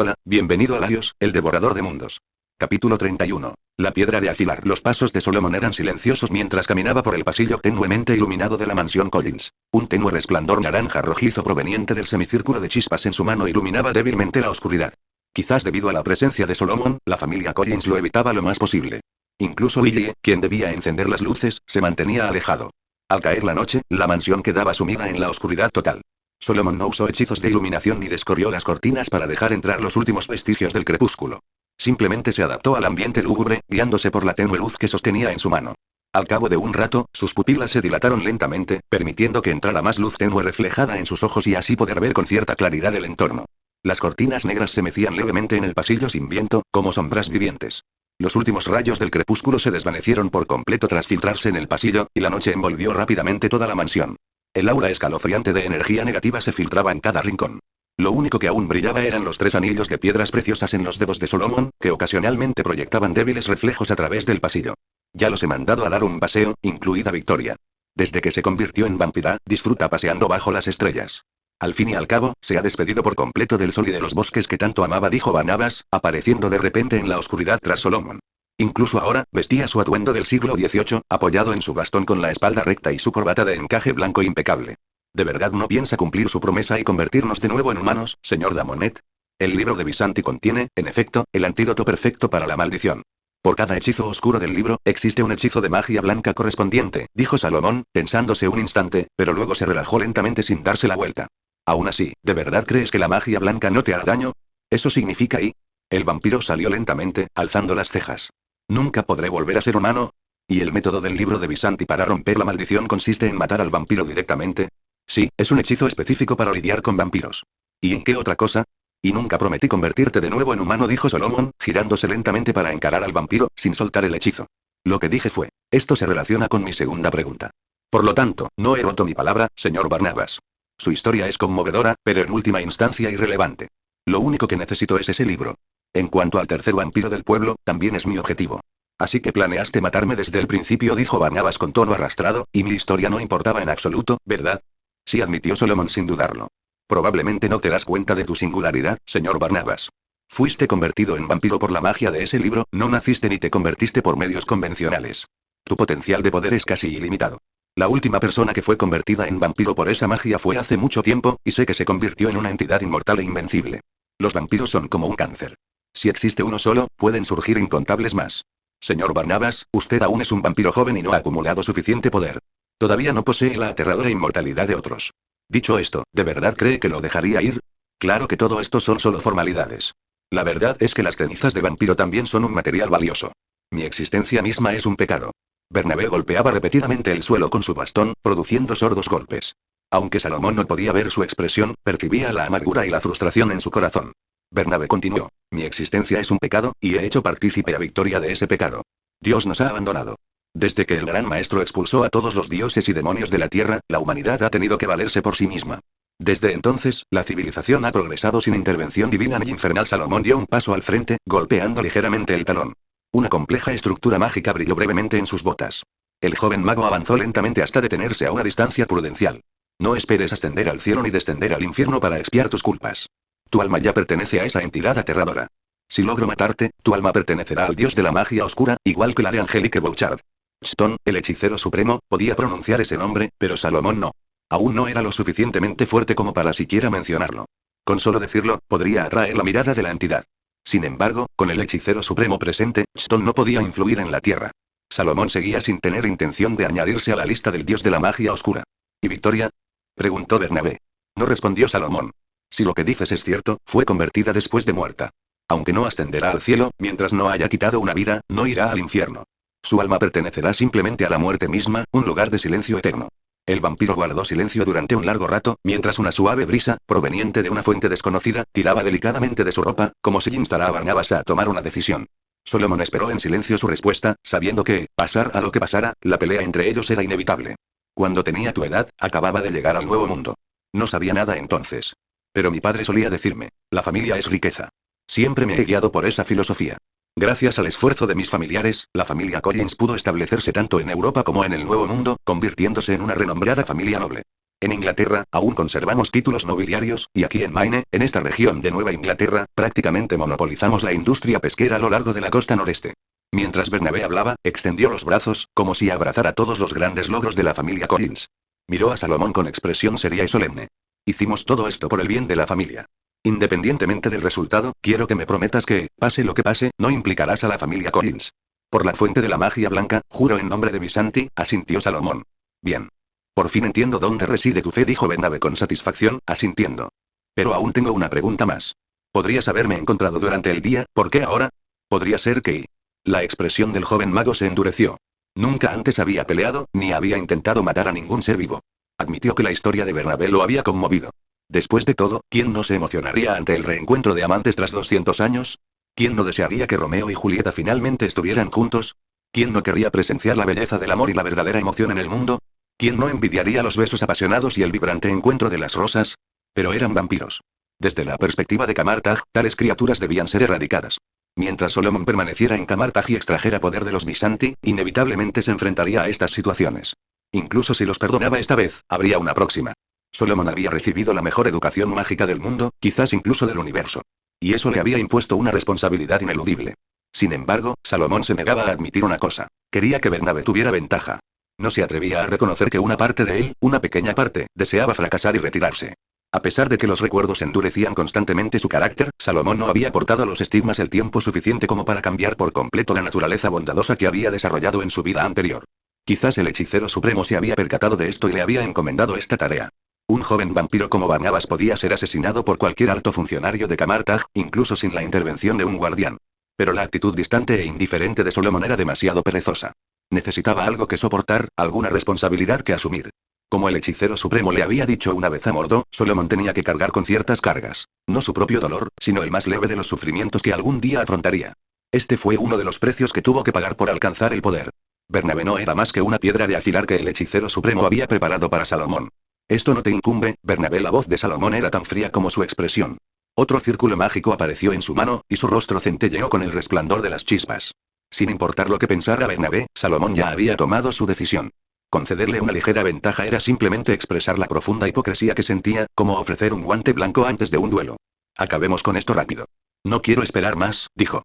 Hola, bienvenido a Laios, el devorador de mundos. Capítulo 31. La piedra de afilar. Los pasos de Solomon eran silenciosos mientras caminaba por el pasillo tenuemente iluminado de la mansión Collins. Un tenue resplandor naranja rojizo proveniente del semicírculo de chispas en su mano iluminaba débilmente la oscuridad. Quizás debido a la presencia de Solomon, la familia Collins lo evitaba lo más posible. Incluso Willie, quien debía encender las luces, se mantenía alejado. Al caer la noche, la mansión quedaba sumida en la oscuridad total. Solomon no usó hechizos de iluminación ni descorrió las cortinas para dejar entrar los últimos vestigios del crepúsculo. Simplemente se adaptó al ambiente lúgubre, guiándose por la tenue luz que sostenía en su mano. Al cabo de un rato, sus pupilas se dilataron lentamente, permitiendo que entrara más luz tenue reflejada en sus ojos y así poder ver con cierta claridad el entorno. Las cortinas negras se mecían levemente en el pasillo sin viento, como sombras vivientes. Los últimos rayos del crepúsculo se desvanecieron por completo tras filtrarse en el pasillo, y la noche envolvió rápidamente toda la mansión. El aura escalofriante de energía negativa se filtraba en cada rincón. Lo único que aún brillaba eran los 3 anillos de piedras preciosas en los dedos de Solomon, que ocasionalmente proyectaban débiles reflejos a través del pasillo. Ya los he mandado a dar un paseo, incluida Victoria. Desde que se convirtió en vampira, disfruta paseando bajo las estrellas. Al fin y al cabo, se ha despedido por completo del sol y de los bosques que tanto amaba, dijo Barnabas, apareciendo de repente en la oscuridad tras Solomon. Incluso ahora, vestía su atuendo del siglo XVIII, apoyado en su bastón con la espalda recta y su corbata de encaje blanco impecable. ¿De verdad no piensa cumplir su promesa y convertirnos de nuevo en humanos, señor Damonet? El libro de Visanti contiene, en efecto, el antídoto perfecto para la maldición. Por cada hechizo oscuro del libro, existe un hechizo de magia blanca correspondiente, dijo Salomón, pensándose un instante, pero luego se relajó lentamente sin darse la vuelta. Aún así, ¿de verdad crees que la magia blanca no te hará daño? Eso significa y... El vampiro salió lentamente, alzando las cejas. ¿Nunca podré volver a ser humano? ¿Y el método del libro de Visanti para romper la maldición consiste en matar al vampiro directamente? Sí, es un hechizo específico para lidiar con vampiros. ¿Y en qué otra cosa? Y nunca prometí convertirte de nuevo en humano, dijo Solomon, girándose lentamente para encarar al vampiro, sin soltar el hechizo. Lo que dije fue, esto se relaciona con mi segunda pregunta. Por lo tanto, no he roto mi palabra, señor Barnabas. Su historia es conmovedora, pero en última instancia irrelevante. Lo único que necesito es ese libro. En cuanto al tercer vampiro del pueblo, también es mi objetivo. Así que planeaste matarme desde el principio, dijo Barnabas con tono arrastrado, y mi historia no importaba en absoluto, ¿verdad? Sí, admitió Solomon sin dudarlo. Probablemente no te das cuenta de tu singularidad, señor Barnabas. Fuiste convertido en vampiro por la magia de ese libro, no naciste ni te convertiste por medios convencionales. Tu potencial de poder es casi ilimitado. La última persona que fue convertida en vampiro por esa magia fue hace mucho tiempo, y sé que se convirtió en una entidad inmortal e invencible. Los vampiros son como un cáncer. Si existe uno solo, pueden surgir incontables más. Señor Barnabas, usted aún es un vampiro joven y no ha acumulado suficiente poder. Todavía no posee la aterradora inmortalidad de otros. Dicho esto, ¿de verdad cree que lo dejaría ir? Claro que todo esto son solo formalidades. La verdad es que las cenizas de vampiro también son un material valioso. Mi existencia misma es un pecado. Bernabé golpeaba repetidamente el suelo con su bastón, produciendo sordos golpes. Aunque Salomón no podía ver su expresión, percibía la amargura y la frustración en su corazón. Bernabé continuó, mi existencia es un pecado, y he hecho partícipe a Victoria de ese pecado. Dios nos ha abandonado. Desde que el gran maestro expulsó a todos los dioses y demonios de la tierra, la humanidad ha tenido que valerse por sí misma. Desde entonces, la civilización ha progresado sin intervención divina ni infernal. Salomón dio un paso al frente, golpeando ligeramente el talón. Una compleja estructura mágica brilló brevemente en sus botas. El joven mago avanzó lentamente hasta detenerse a una distancia prudencial. No esperes ascender al cielo ni descender al infierno para expiar tus culpas. Tu alma ya pertenece a esa entidad aterradora. Si logro matarte, tu alma pertenecerá al dios de la magia oscura, igual que la de Angelique Bouchard. Stone, el hechicero supremo, podía pronunciar ese nombre, pero Salomón no. Aún no era lo suficientemente fuerte como para siquiera mencionarlo. Con solo decirlo, podría atraer la mirada de la entidad. Sin embargo, con el hechicero supremo presente, Stone no podía influir en la tierra. Salomón seguía sin tener intención de añadirse a la lista del dios de la magia oscura. ¿Y Victoria? Preguntó Bernabé. No respondió Salomón. Si lo que dices es cierto, fue convertida después de muerta. Aunque no ascenderá al cielo, mientras no haya quitado una vida, no irá al infierno. Su alma pertenecerá simplemente a la muerte misma, un lugar de silencio eterno. El vampiro guardó silencio durante un largo rato, mientras una suave brisa, proveniente de una fuente desconocida, tiraba delicadamente de su ropa, como si instara a Barnabas a tomar una decisión. Solomon esperó en silencio su respuesta, sabiendo que, pasar a lo que pasara, la pelea entre ellos era inevitable. Cuando tenía tu edad, acababa de llegar al nuevo mundo. No sabía nada entonces. Pero mi padre solía decirme, la familia es riqueza. Siempre me he guiado por esa filosofía. Gracias al esfuerzo de mis familiares, la familia Collins pudo establecerse tanto en Europa como en el Nuevo Mundo, convirtiéndose en una renombrada familia noble. En Inglaterra, aún conservamos títulos nobiliarios, y aquí en Maine, en esta región de Nueva Inglaterra, prácticamente monopolizamos la industria pesquera a lo largo de la costa noreste. Mientras Bernabé hablaba, extendió los brazos, como si abrazara todos los grandes logros de la familia Collins. Miró a Salomón con expresión seria y solemne. Hicimos todo esto por el bien de la familia. Independientemente del resultado, quiero que me prometas que, pase lo que pase, no implicarás a la familia Collins. Por la fuente de la magia blanca, juro en nombre de Visanti, asintió Salomón. Bien. Por fin entiendo dónde reside tu fe, dijo Bernabé con satisfacción, asintiendo. Pero aún tengo una pregunta más. Podrías haberme encontrado durante el día, ¿por qué ahora? Podría ser que... La expresión del joven mago se endureció. Nunca antes había peleado, ni había intentado matar a ningún ser vivo. Admitió que la historia de Bernabé lo había conmovido. Después de todo, ¿quién no se emocionaría ante el reencuentro de amantes tras 200 años? ¿Quién no desearía que Romeo y Julieta finalmente estuvieran juntos? ¿Quién no querría presenciar la belleza del amor y la verdadera emoción en el mundo? ¿Quién no envidiaría los besos apasionados y el vibrante encuentro de las rosas? Pero eran vampiros. Desde la perspectiva de Camartag, tales criaturas debían ser erradicadas. Mientras Solomon permaneciera en Camartag y extrajera poder de los Visanti, inevitablemente se enfrentaría a estas situaciones. Incluso si los perdonaba esta vez, habría una próxima. Solomon había recibido la mejor educación mágica del mundo, quizás incluso del universo. Y eso le había impuesto una responsabilidad ineludible. Sin embargo, Salomón se negaba a admitir una cosa. Quería que Bernabé tuviera ventaja. No se atrevía a reconocer que una parte de él, una pequeña parte, deseaba fracasar y retirarse. A pesar de que los recuerdos endurecían constantemente su carácter, Salomón no había aportado a los estigmas el tiempo suficiente como para cambiar por completo la naturaleza bondadosa que había desarrollado en su vida anterior. Quizás el hechicero supremo se había percatado de esto y le había encomendado esta tarea. Un joven vampiro como Barnabas podía ser asesinado por cualquier alto funcionario de Camartag, incluso sin la intervención de un guardián. Pero la actitud distante e indiferente de Solomon era demasiado perezosa. Necesitaba algo que soportar, alguna responsabilidad que asumir. Como el hechicero supremo le había dicho una vez a Mordo, Solomon tenía que cargar con ciertas cargas. No su propio dolor, sino el más leve de los sufrimientos que algún día afrontaría. Este fue uno de los precios que tuvo que pagar por alcanzar el poder. Bernabé no era más que una piedra de afilar que el hechicero supremo había preparado para Salomón. Esto no te incumbe, Bernabé. La voz de Salomón era tan fría como su expresión. Otro círculo mágico apareció en su mano, y su rostro centelleó con el resplandor de las chispas. Sin importar lo que pensara Bernabé, Salomón ya había tomado su decisión. Concederle una ligera ventaja era simplemente expresar la profunda hipocresía que sentía, como ofrecer un guante blanco antes de un duelo. Acabemos con esto rápido. No quiero esperar más, dijo.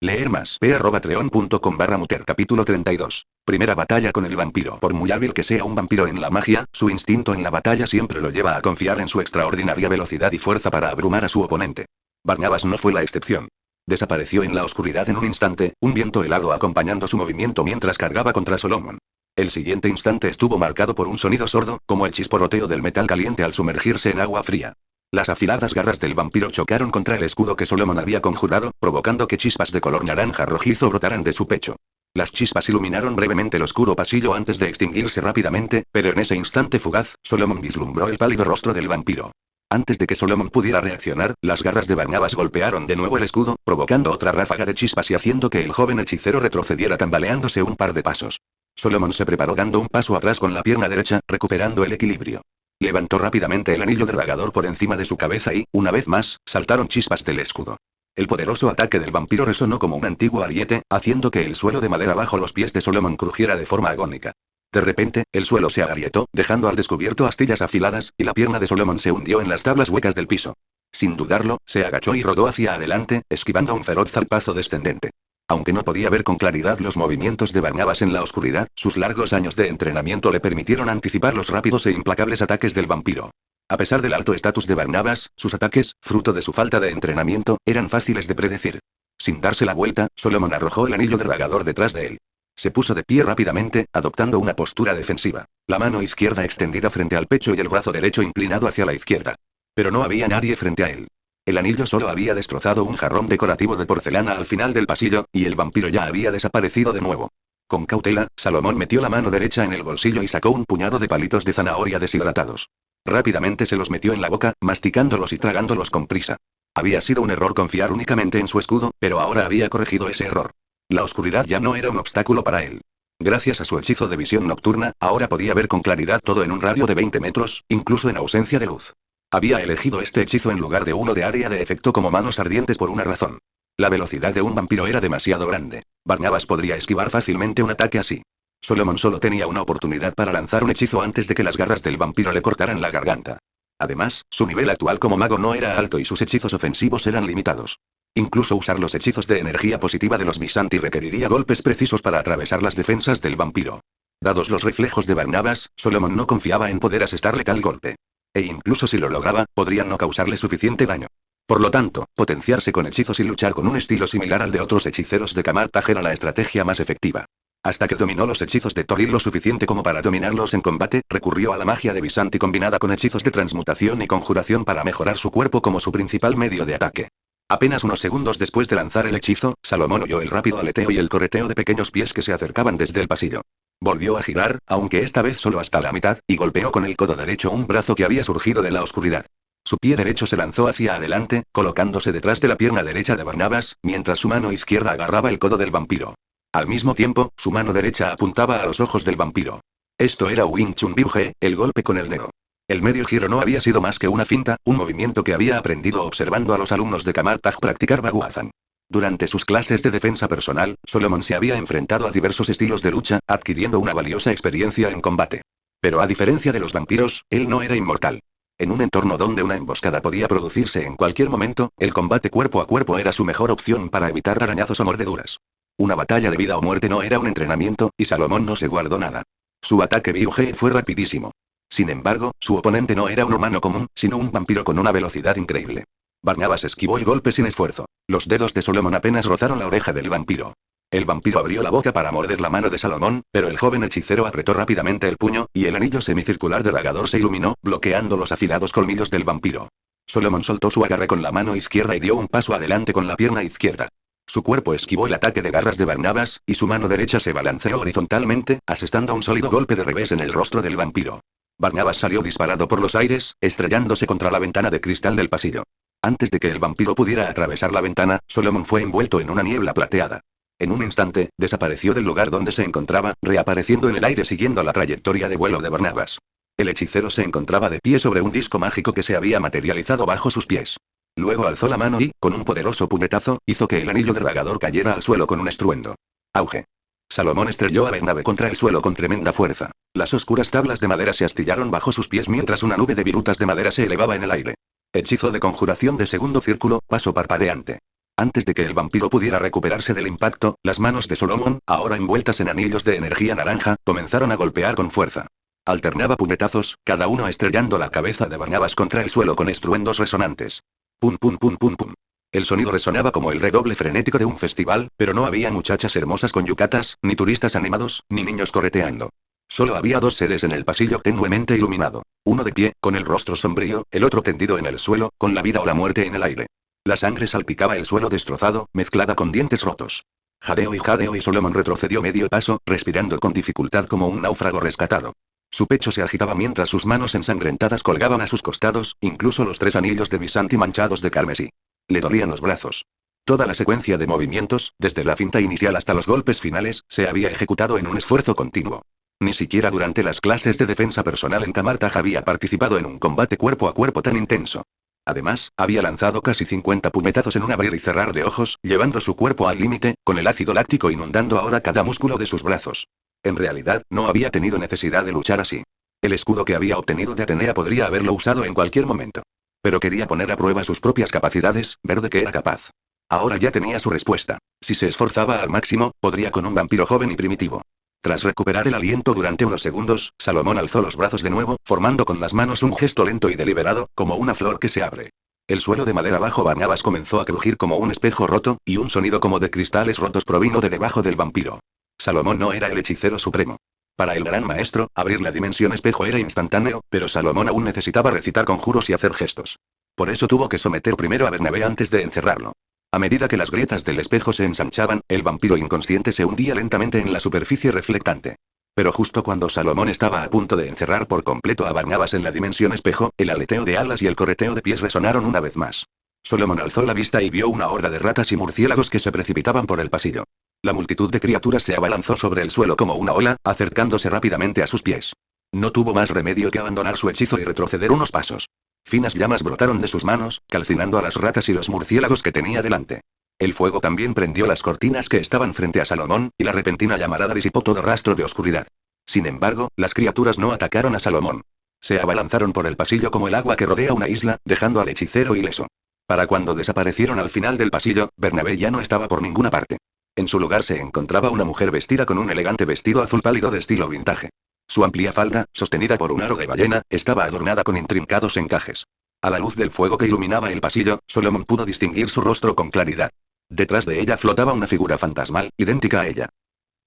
Leer más. p@treon.com/muter. Capítulo 32. Primera batalla con el vampiro. Por muy hábil que sea un vampiro en la magia, su instinto en la batalla siempre lo lleva a confiar en su extraordinaria velocidad y fuerza para abrumar a su oponente. Barnabas no fue la excepción. Desapareció en la oscuridad en un instante, un viento helado acompañando su movimiento mientras cargaba contra Solomon. El siguiente instante estuvo marcado por un sonido sordo, como el chisporroteo del metal caliente al sumergirse en agua fría. Las afiladas garras del vampiro chocaron contra el escudo que Solomon había conjurado, provocando que chispas de color naranja rojizo brotaran de su pecho. Las chispas iluminaron brevemente el oscuro pasillo antes de extinguirse rápidamente, pero en ese instante fugaz, Solomon vislumbró el pálido rostro del vampiro. Antes de que Solomon pudiera reaccionar, las garras de Barnabas golpearon de nuevo el escudo, provocando otra ráfaga de chispas y haciendo que el joven hechicero retrocediera tambaleándose un par de pasos. Solomon se preparó dando un paso atrás con la pierna derecha, recuperando el equilibrio. Levantó rápidamente el anillo derragador por encima de su cabeza y, una vez más, saltaron chispas del escudo. El poderoso ataque del vampiro resonó como un antiguo ariete, haciendo que el suelo de madera bajo los pies de Solomon crujiera de forma agónica. De repente, el suelo se agrietó, dejando al descubierto astillas afiladas, y la pierna de Solomon se hundió en las tablas huecas del piso. Sin dudarlo, se agachó y rodó hacia adelante, esquivando un feroz zarpazo descendente. Aunque no podía ver con claridad los movimientos de Barnabas en la oscuridad, sus largos años de entrenamiento le permitieron anticipar los rápidos e implacables ataques del vampiro. A pesar del alto estatus de Barnabas, sus ataques, fruto de su falta de entrenamiento, eran fáciles de predecir. Sin darse la vuelta, Solomon arrojó el anillo derragador detrás de él. Se puso de pie rápidamente, adoptando una postura defensiva. La mano izquierda extendida frente al pecho y el brazo derecho inclinado hacia la izquierda. Pero no había nadie frente a él. El anillo solo había destrozado un jarrón decorativo de porcelana al final del pasillo, y el vampiro ya había desaparecido de nuevo. Con cautela, Salomón metió la mano derecha en el bolsillo y sacó un puñado de palitos de zanahoria deshidratados. Rápidamente se los metió en la boca, masticándolos y tragándolos con prisa. Había sido un error confiar únicamente en su escudo, pero ahora había corregido ese error. La oscuridad ya no era un obstáculo para él. Gracias a su hechizo de visión nocturna, ahora podía ver con claridad todo en un radio de 20 metros, incluso en ausencia de luz. Había elegido este hechizo en lugar de uno de área de efecto como manos ardientes por una razón. La velocidad de un vampiro era demasiado grande. Barnabas podría esquivar fácilmente un ataque así. Solomon solo tenía una oportunidad para lanzar un hechizo antes de que las garras del vampiro le cortaran la garganta. Además, su nivel actual como mago no era alto y sus hechizos ofensivos eran limitados. Incluso usar los hechizos de energía positiva de los Visanti requeriría golpes precisos para atravesar las defensas del vampiro. Dados los reflejos de Barnabas, Solomon no confiaba en poder asestarle tal golpe. E incluso si lo lograba, podrían no causarle suficiente daño. Por lo tanto, potenciarse con hechizos y luchar con un estilo similar al de otros hechiceros de Camartage era la estrategia más efectiva. Hasta que dominó los hechizos de Toril lo suficiente como para dominarlos en combate, recurrió a la magia de Visanti combinada con hechizos de transmutación y conjuración para mejorar su cuerpo como su principal medio de ataque. Apenas unos segundos después de lanzar el hechizo, Salomón oyó el rápido aleteo y el correteo de pequeños pies que se acercaban desde el pasillo. Volvió a girar, aunque esta vez solo hasta la mitad, y golpeó con el codo derecho un brazo que había surgido de la oscuridad. Su pie derecho se lanzó hacia adelante, colocándose detrás de la pierna derecha de Barnabas, mientras su mano izquierda agarraba el codo del vampiro. Al mismo tiempo, su mano derecha apuntaba a los ojos del vampiro. Esto era Wing Chun Biuge, el golpe con el dedo. El medio giro no había sido más que una finta, un movimiento que había aprendido observando a los alumnos de Camartage practicar Baguazhang. Durante sus clases de defensa personal, Solomon se había enfrentado a diversos estilos de lucha, adquiriendo una valiosa experiencia en combate. Pero a diferencia de los vampiros, él no era inmortal. En un entorno donde una emboscada podía producirse en cualquier momento, el combate cuerpo a cuerpo era su mejor opción para evitar arañazos o mordeduras. Una batalla de vida o muerte no era un entrenamiento, y Salomón no se guardó nada. Su ataque Biuge fue rapidísimo. Sin embargo, su oponente no era un humano común, sino un vampiro con una velocidad increíble. Barnabas esquivó el golpe sin esfuerzo. Los dedos de Solomon apenas rozaron la oreja del vampiro. El vampiro abrió la boca para morder la mano de Salomón, pero el joven hechicero apretó rápidamente el puño, y el anillo semicircular del agador se iluminó, bloqueando los afilados colmillos del vampiro. Solomon soltó su agarre con la mano izquierda y dio un paso adelante con la pierna izquierda. Su cuerpo esquivó el ataque de garras de Barnabas, y su mano derecha se balanceó horizontalmente, asestando un sólido golpe de revés en el rostro del vampiro. Barnabas salió disparado por los aires, estrellándose contra la ventana de cristal del pasillo. Antes de que el vampiro pudiera atravesar la ventana, Solomon fue envuelto en una niebla plateada. En un instante, desapareció del lugar donde se encontraba, reapareciendo en el aire siguiendo la trayectoria de vuelo de Barnabas. El hechicero se encontraba de pie sobre un disco mágico que se había materializado bajo sus pies. Luego alzó la mano y, con un poderoso puñetazo, hizo que el anillo del dragador cayera al suelo con un estruendo. Auge. Salomón estrelló a Bernabe contra el suelo con tremenda fuerza. Las oscuras tablas de madera se astillaron bajo sus pies mientras una nube de virutas de madera se elevaba en el aire. Hechizo de conjuración de segundo círculo, paso parpadeante. Antes de que el vampiro pudiera recuperarse del impacto, las manos de Solomon, ahora envueltas en anillos de energía naranja, comenzaron a golpear con fuerza. Alternaba puñetazos, cada uno estrellando la cabeza de Barnabas contra el suelo con estruendos resonantes. Pum pum pum pum pum. El sonido resonaba como el redoble frenético de un festival, pero no había muchachas hermosas con yucatas, ni turistas animados, ni niños correteando. Solo había dos seres en el pasillo tenuemente iluminado. Uno de pie, con el rostro sombrío, el otro tendido en el suelo, con la vida o la muerte en el aire. La sangre salpicaba el suelo destrozado, mezclada con dientes rotos. Jadeo y Solomon retrocedió medio paso, respirando con dificultad como un náufrago rescatado. Su pecho se agitaba mientras sus manos ensangrentadas colgaban a sus costados, incluso los 3 anillos de Visanti manchados de carmesí. Le dolían los brazos. Toda la secuencia de movimientos, desde la finta inicial hasta los golpes finales, se había ejecutado en un esfuerzo continuo. Ni siquiera durante las clases de defensa personal en Camartage había participado en un combate cuerpo a cuerpo tan intenso. Además, había lanzado casi 50 puñetazos en un abrir y cerrar de ojos, llevando su cuerpo al límite, con el ácido láctico inundando ahora cada músculo de sus brazos. En realidad, no había tenido necesidad de luchar así. El escudo que había obtenido de Atenea podría haberlo usado en cualquier momento. Pero quería poner a prueba sus propias capacidades, ver de qué era capaz. Ahora ya tenía su respuesta. Si se esforzaba al máximo, podría con un vampiro joven y primitivo. Tras recuperar el aliento durante unos segundos, Salomón alzó los brazos de nuevo, formando con las manos un gesto lento y deliberado, como una flor que se abre. El suelo de madera bajo Barnabas comenzó a crujir como un espejo roto, y un sonido como de cristales rotos provino de debajo del vampiro. Salomón no era el hechicero supremo. Para el gran maestro, abrir la dimensión espejo era instantáneo, pero Salomón aún necesitaba recitar conjuros y hacer gestos. Por eso tuvo que someter primero a Bernabé antes de encerrarlo. A medida que las grietas del espejo se ensanchaban, el vampiro inconsciente se hundía lentamente en la superficie reflectante. Pero justo cuando Salomón estaba a punto de encerrar por completo a Barnabas en la dimensión espejo, el aleteo de alas y el correteo de pies resonaron una vez más. Solomón alzó la vista y vio una horda de ratas y murciélagos que se precipitaban por el pasillo. La multitud de criaturas se abalanzó sobre el suelo como una ola, acercándose rápidamente a sus pies. No tuvo más remedio que abandonar su hechizo y retroceder unos pasos. Finas llamas brotaron de sus manos, calcinando a las ratas y los murciélagos que tenía delante. El fuego también prendió las cortinas que estaban frente a Salomón, y la repentina llamarada disipó todo rastro de oscuridad. Sin embargo, las criaturas no atacaron a Salomón. Se abalanzaron por el pasillo como el agua que rodea una isla, dejando al hechicero ileso. Para cuando desaparecieron al final del pasillo, Bernabé ya no estaba por ninguna parte. En su lugar se encontraba una mujer vestida con un elegante vestido azul pálido de estilo vintage. Su amplia falda, sostenida por un aro de ballena, estaba adornada con intrincados encajes. A la luz del fuego que iluminaba el pasillo, Solomon pudo distinguir su rostro con claridad. Detrás de ella flotaba una figura fantasmal, idéntica a ella.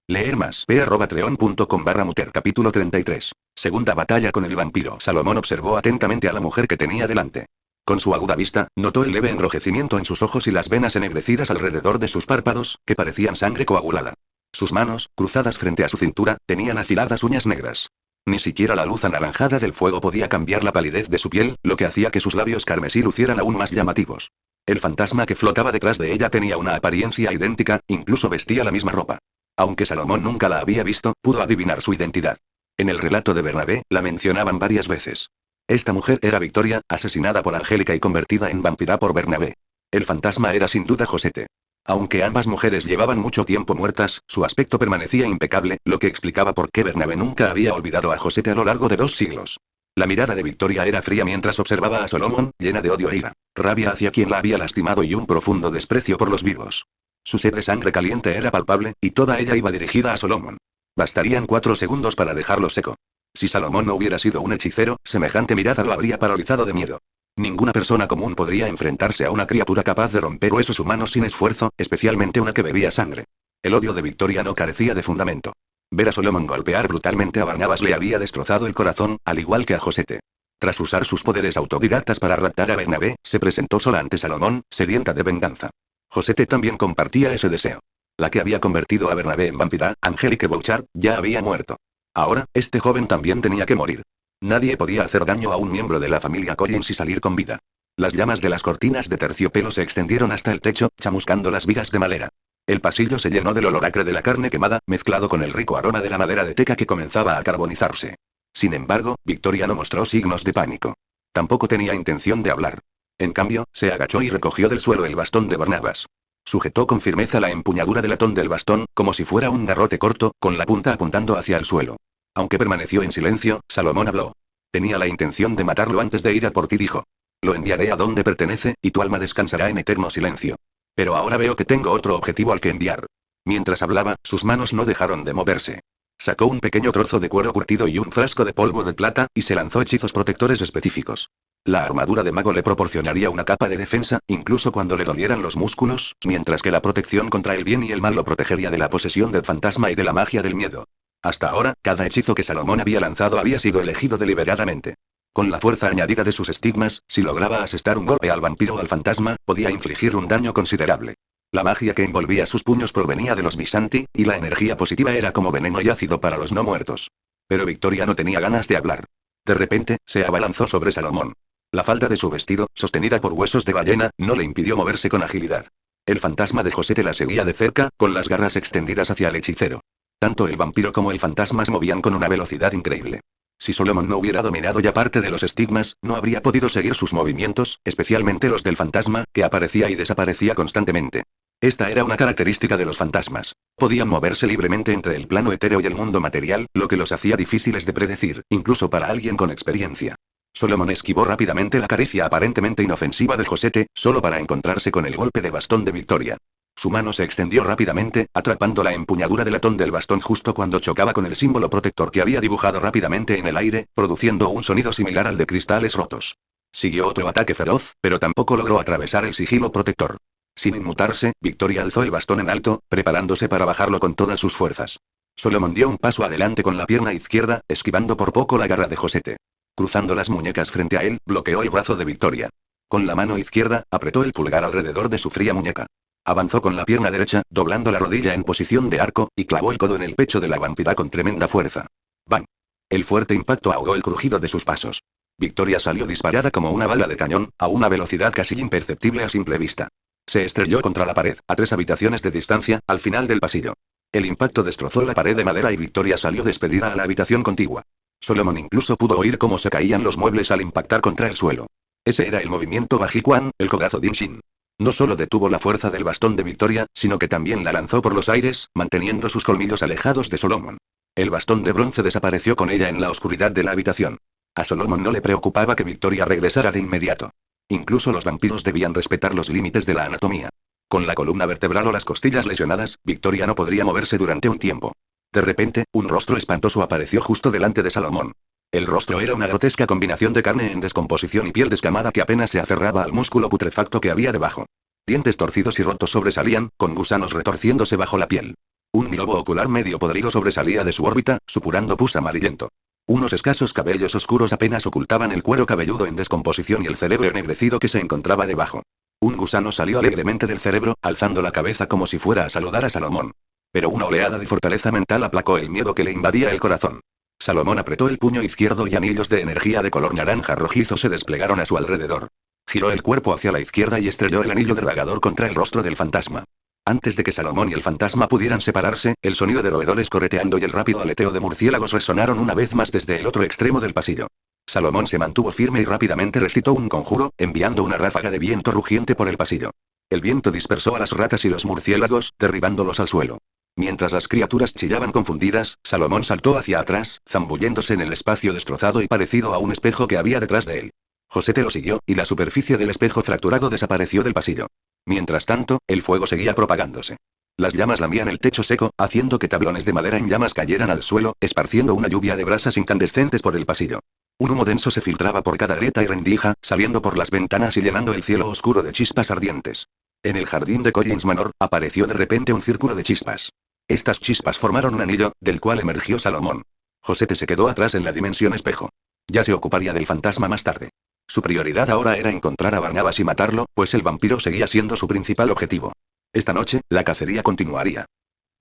Leer más. p@treon.com/muter. Capítulo 33. Segunda batalla con el vampiro. Salomón observó atentamente a la mujer que tenía delante. Con su aguda vista, notó el leve enrojecimiento en sus ojos y las venas ennegrecidas alrededor de sus párpados, que parecían sangre coagulada. Sus manos, cruzadas frente a su cintura, tenían afiladas uñas negras. Ni siquiera la luz anaranjada del fuego podía cambiar la palidez de su piel, lo que hacía que sus labios carmesí lucieran aún más llamativos. El fantasma que flotaba detrás de ella tenía una apariencia idéntica, incluso vestía la misma ropa. Aunque Salomón nunca la había visto, pudo adivinar su identidad. En el relato de Bernabé, la mencionaban varias veces. Esta mujer era Victoria, asesinada por Angélica y convertida en vampira por Bernabé. El fantasma era sin duda Josete. Aunque ambas mujeres llevaban mucho tiempo muertas, su aspecto permanecía impecable, lo que explicaba por qué Bernabé nunca había olvidado a Josete a lo largo de 2 siglos. La mirada de Victoria era fría mientras observaba a Solomon, llena de odio e ira, rabia hacia quien la había lastimado y un profundo desprecio por los vivos. Su sed de sangre caliente era palpable, y toda ella iba dirigida a Solomon. Bastarían 4 segundos para dejarlo seco. Si Salomón no hubiera sido un hechicero, semejante mirada lo habría paralizado de miedo. Ninguna persona común podría enfrentarse a una criatura capaz de romper huesos humanos sin esfuerzo, especialmente una que bebía sangre. El odio de Victoria no carecía de fundamento. Ver a Solomon golpear brutalmente a Barnabas le había destrozado el corazón, al igual que a Josete. Tras usar sus poderes autodidactas para raptar a Bernabé, se presentó sola ante Salomón, sedienta de venganza. Josete también compartía ese deseo. La que había convertido a Bernabé en vampira, Angélique Bouchard, ya había muerto. Ahora, este joven también tenía que morir. Nadie podía hacer daño a un miembro de la familia Collins y salir con vida. Las llamas de las cortinas de terciopelo se extendieron hasta el techo, chamuscando las vigas de madera. El pasillo se llenó del olor acre de la carne quemada, mezclado con el rico aroma de la madera de teca que comenzaba a carbonizarse. Sin embargo, Victoria no mostró signos de pánico. Tampoco tenía intención de hablar. En cambio, se agachó y recogió del suelo el bastón de Barnabas. Sujetó con firmeza la empuñadura de latón del bastón, como si fuera un garrote corto, con la punta apuntando hacia el suelo. Aunque permaneció en silencio, Salomón habló. Tenía la intención de matarlo antes de ir a por ti, dijo. Lo enviaré a donde pertenece, y tu alma descansará en eterno silencio. Pero ahora veo que tengo otro objetivo al que enviar. Mientras hablaba, sus manos no dejaron de moverse. Sacó un pequeño trozo de cuero curtido y un frasco de polvo de plata, y se lanzó hechizos protectores específicos. La armadura de mago le proporcionaría una capa de defensa, incluso cuando le dolieran los músculos, mientras que la protección contra el bien y el mal lo protegería de la posesión del fantasma y de la magia del miedo. Hasta ahora, cada hechizo que Salomón había lanzado había sido elegido deliberadamente. Con la fuerza añadida de sus estigmas, si lograba asestar un golpe al vampiro o al fantasma, podía infligir un daño considerable. La magia que envolvía sus puños provenía de los Visanti, y la energía positiva era como veneno y ácido para los no muertos. Pero Victoria no tenía ganas de hablar. De repente, se abalanzó sobre Salomón. La falda de su vestido, sostenida por huesos de ballena, no le impidió moverse con agilidad. El fantasma de Josete la seguía de cerca, con las garras extendidas hacia el hechicero. Tanto el vampiro como el fantasma se movían con una velocidad increíble. Si Solomon no hubiera dominado ya parte de los estigmas, no habría podido seguir sus movimientos, especialmente los del fantasma, que aparecía y desaparecía constantemente. Esta era una característica de los fantasmas. Podían moverse libremente entre el plano etéreo y el mundo material, lo que los hacía difíciles de predecir, incluso para alguien con experiencia. Solomon esquivó rápidamente la caricia aparentemente inofensiva de Josete, solo para encontrarse con el golpe de bastón de Victoria. Su mano se extendió rápidamente, atrapando la empuñadura de latón del bastón justo cuando chocaba con el símbolo protector que había dibujado rápidamente en el aire, produciendo un sonido similar al de cristales rotos. Siguió otro ataque feroz, pero tampoco logró atravesar el sigilo protector. Sin inmutarse, Victoria alzó el bastón en alto, preparándose para bajarlo con todas sus fuerzas. Solomon dio un paso adelante con la pierna izquierda, esquivando por poco la garra de Josete. Cruzando las muñecas frente a él, bloqueó el brazo de Victoria. Con la mano izquierda, apretó el pulgar alrededor de su fría muñeca. Avanzó con la pierna derecha, doblando la rodilla en posición de arco, y clavó el codo en el pecho de la vampira con tremenda fuerza. ¡Bang! El fuerte impacto ahogó el crujido de sus pasos. Victoria salió disparada como una bala de cañón, a una velocidad casi imperceptible a simple vista. Se estrelló contra la pared, a 3 habitaciones de distancia, al final del pasillo. El impacto destrozó la pared de madera y Victoria salió despedida a la habitación contigua. Solomon incluso pudo oír cómo se caían los muebles al impactar contra el suelo. Ese era el movimiento Bajiquan, el codazo Dinshin. No solo detuvo la fuerza del bastón de Victoria, sino que también la lanzó por los aires, manteniendo sus colmillos alejados de Solomon. El bastón de bronce desapareció con ella en la oscuridad de la habitación. A Solomon no le preocupaba que Victoria regresara de inmediato. Incluso los vampiros debían respetar los límites de la anatomía. Con la columna vertebral o las costillas lesionadas, Victoria no podría moverse durante un tiempo. De repente, un rostro espantoso apareció justo delante de Salomón. El rostro era una grotesca combinación de carne en descomposición y piel descamada que apenas se aferraba al músculo putrefacto que había debajo. Dientes torcidos y rotos sobresalían, con gusanos retorciéndose bajo la piel. Un globo ocular medio podrido sobresalía de su órbita, supurando pus amarillento. Unos escasos cabellos oscuros apenas ocultaban el cuero cabelludo en descomposición y el cerebro ennegrecido que se encontraba debajo. Un gusano salió alegremente del cerebro, alzando la cabeza como si fuera a saludar a Salomón. Pero una oleada de fortaleza mental aplacó el miedo que le invadía el corazón. Salomón apretó el puño izquierdo y anillos de energía de color naranja rojizo se desplegaron a su alrededor. Giró el cuerpo hacia la izquierda y estrelló el anillo dragador contra el rostro del fantasma. Antes de que Salomón y el fantasma pudieran separarse, el sonido de roedores correteando y el rápido aleteo de murciélagos resonaron una vez más desde el otro extremo del pasillo. Salomón se mantuvo firme y rápidamente recitó un conjuro, enviando una ráfaga de viento rugiente por el pasillo. El viento dispersó a las ratas y los murciélagos, derribándolos al suelo. Mientras las criaturas chillaban confundidas, Salomón saltó hacia atrás, zambulléndose en el espacio destrozado y parecido a un espejo que había detrás de él. Josete lo siguió, y la superficie del espejo fracturado desapareció del pasillo. Mientras tanto, el fuego seguía propagándose. Las llamas lamían el techo seco, haciendo que tablones de madera en llamas cayeran al suelo, esparciendo una lluvia de brasas incandescentes por el pasillo. Un humo denso se filtraba por cada grieta y rendija, saliendo por las ventanas y llenando el cielo oscuro de chispas ardientes. En el jardín de Collins Manor, apareció de repente un círculo de chispas. Estas chispas formaron un anillo, del cual emergió Salomón. Josete se quedó atrás en la dimensión espejo. Ya se ocuparía del fantasma más tarde. Su prioridad ahora era encontrar a Barnabas y matarlo, pues el vampiro seguía siendo su principal objetivo. Esta noche, la cacería continuaría.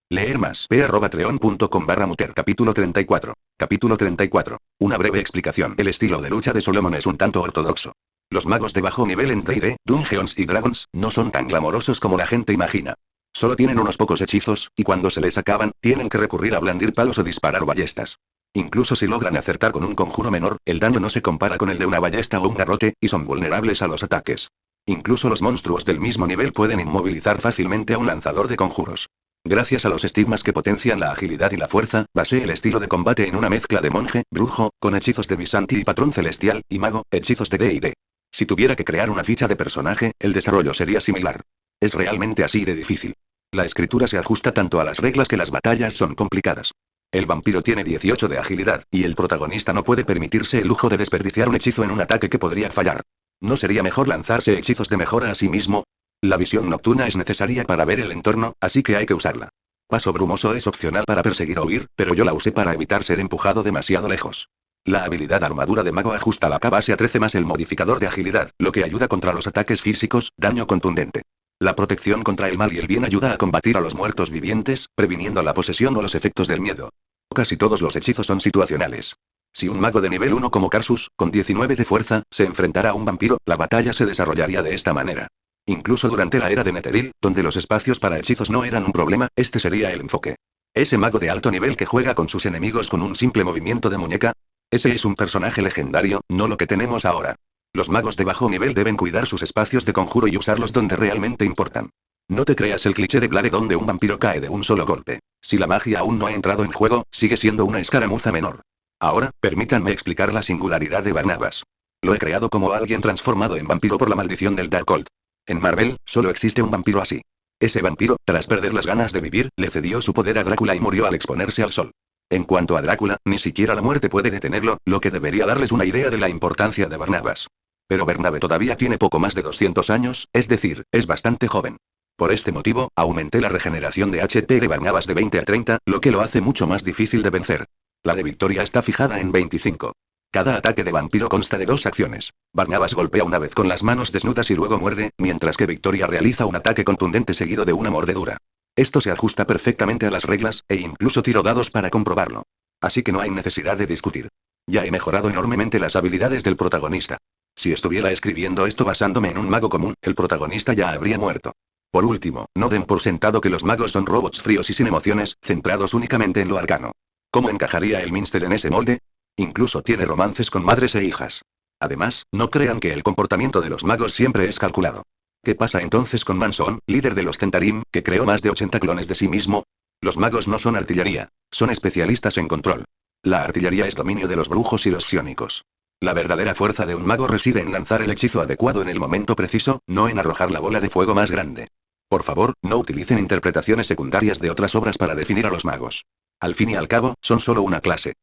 Leer más. p@treon.com/muter. Capítulo 34. Capítulo 34. Una breve explicación. El estilo de lucha de Solomon es un tanto ortodoxo. Los magos de bajo nivel en D&D, Dungeons y Dragons, no son tan glamorosos como la gente imagina. Solo tienen unos pocos hechizos, y cuando se les acaban, tienen que recurrir a blandir palos o disparar ballestas. Incluso si logran acertar con un conjuro menor, el daño no se compara con el de una ballesta o un garrote, y son vulnerables a los ataques. Incluso los monstruos del mismo nivel pueden inmovilizar fácilmente a un lanzador de conjuros. Gracias a los estigmas que potencian la agilidad y la fuerza, basé el estilo de combate en una mezcla de monje, brujo, con hechizos de Visanti y patrón celestial, y mago, hechizos de D&D. Si tuviera que crear una ficha de personaje, el desarrollo sería similar. Es realmente así de difícil. La escritura se ajusta tanto a las reglas que las batallas son complicadas. El vampiro tiene 18 de agilidad, y el protagonista no puede permitirse el lujo de desperdiciar un hechizo en un ataque que podría fallar. ¿No sería mejor lanzarse hechizos de mejora a sí mismo? La visión nocturna es necesaria para ver el entorno, así que hay que usarla. Paso brumoso es opcional para perseguir o huir, pero yo la usé para evitar ser empujado demasiado lejos. La habilidad armadura de mago ajusta la K base a 13 más el modificador de agilidad, lo que ayuda contra los ataques físicos, daño contundente. La protección contra el mal y el bien ayuda a combatir a los muertos vivientes, previniendo la posesión o los efectos del miedo. Casi todos los hechizos son situacionales. Si un mago de nivel 1 como Karsus, con 19 de fuerza, se enfrentara a un vampiro, la batalla se desarrollaría de esta manera. Incluso durante la era de Netheril, donde los espacios para hechizos no eran un problema, este sería el enfoque. Ese mago de alto nivel que juega con sus enemigos con un simple movimiento de muñeca. Ese es un personaje legendario, no lo que tenemos ahora. Los magos de bajo nivel deben cuidar sus espacios de conjuro y usarlos donde realmente importan. No te creas el cliché de Blade donde un vampiro cae de un solo golpe. Si la magia aún no ha entrado en juego, sigue siendo una escaramuza menor. Ahora, permítanme explicar la singularidad de Barnabas. Lo he creado como alguien transformado en vampiro por la maldición del Darkhold. En Marvel, solo existe un vampiro así. Ese vampiro, tras perder las ganas de vivir, le cedió su poder a Drácula y murió al exponerse al sol. En cuanto a Drácula, ni siquiera la muerte puede detenerlo, lo que debería darles una idea de la importancia de Barnabas. Pero Bernabe todavía tiene poco más de 200 años, es decir, es bastante joven. Por este motivo, aumenté la regeneración de HP de Barnabas de 20 a 30, lo que lo hace mucho más difícil de vencer. La de Victoria está fijada en 25. Cada ataque de vampiro consta de 2 acciones. Barnabas golpea una vez con las manos desnudas y luego muerde, mientras que Victoria realiza un ataque contundente seguido de una mordedura. Esto se ajusta perfectamente a las reglas, e incluso tiro dados para comprobarlo. Así que no hay necesidad de discutir. Ya he mejorado enormemente las habilidades del protagonista. Si estuviera escribiendo esto basándome en un mago común, el protagonista ya habría muerto. Por último, no den por sentado que los magos son robots fríos y sin emociones, centrados únicamente en lo arcano. ¿Cómo encajaría el Minster en ese molde? Incluso tiene romances con madres e hijas. Además, no crean que el comportamiento de los magos siempre es calculado. ¿Qué pasa entonces con Manson, líder de los Zentarim, que creó más de 80 clones de sí mismo? Los magos no son artillería, son especialistas en control. La artillería es dominio de los brujos y los psiónicos. La verdadera fuerza de un mago reside en lanzar el hechizo adecuado en el momento preciso, no en arrojar la bola de fuego más grande. Por favor, no utilicen interpretaciones secundarias de otras obras para definir a los magos. Al fin y al cabo, son solo una clase.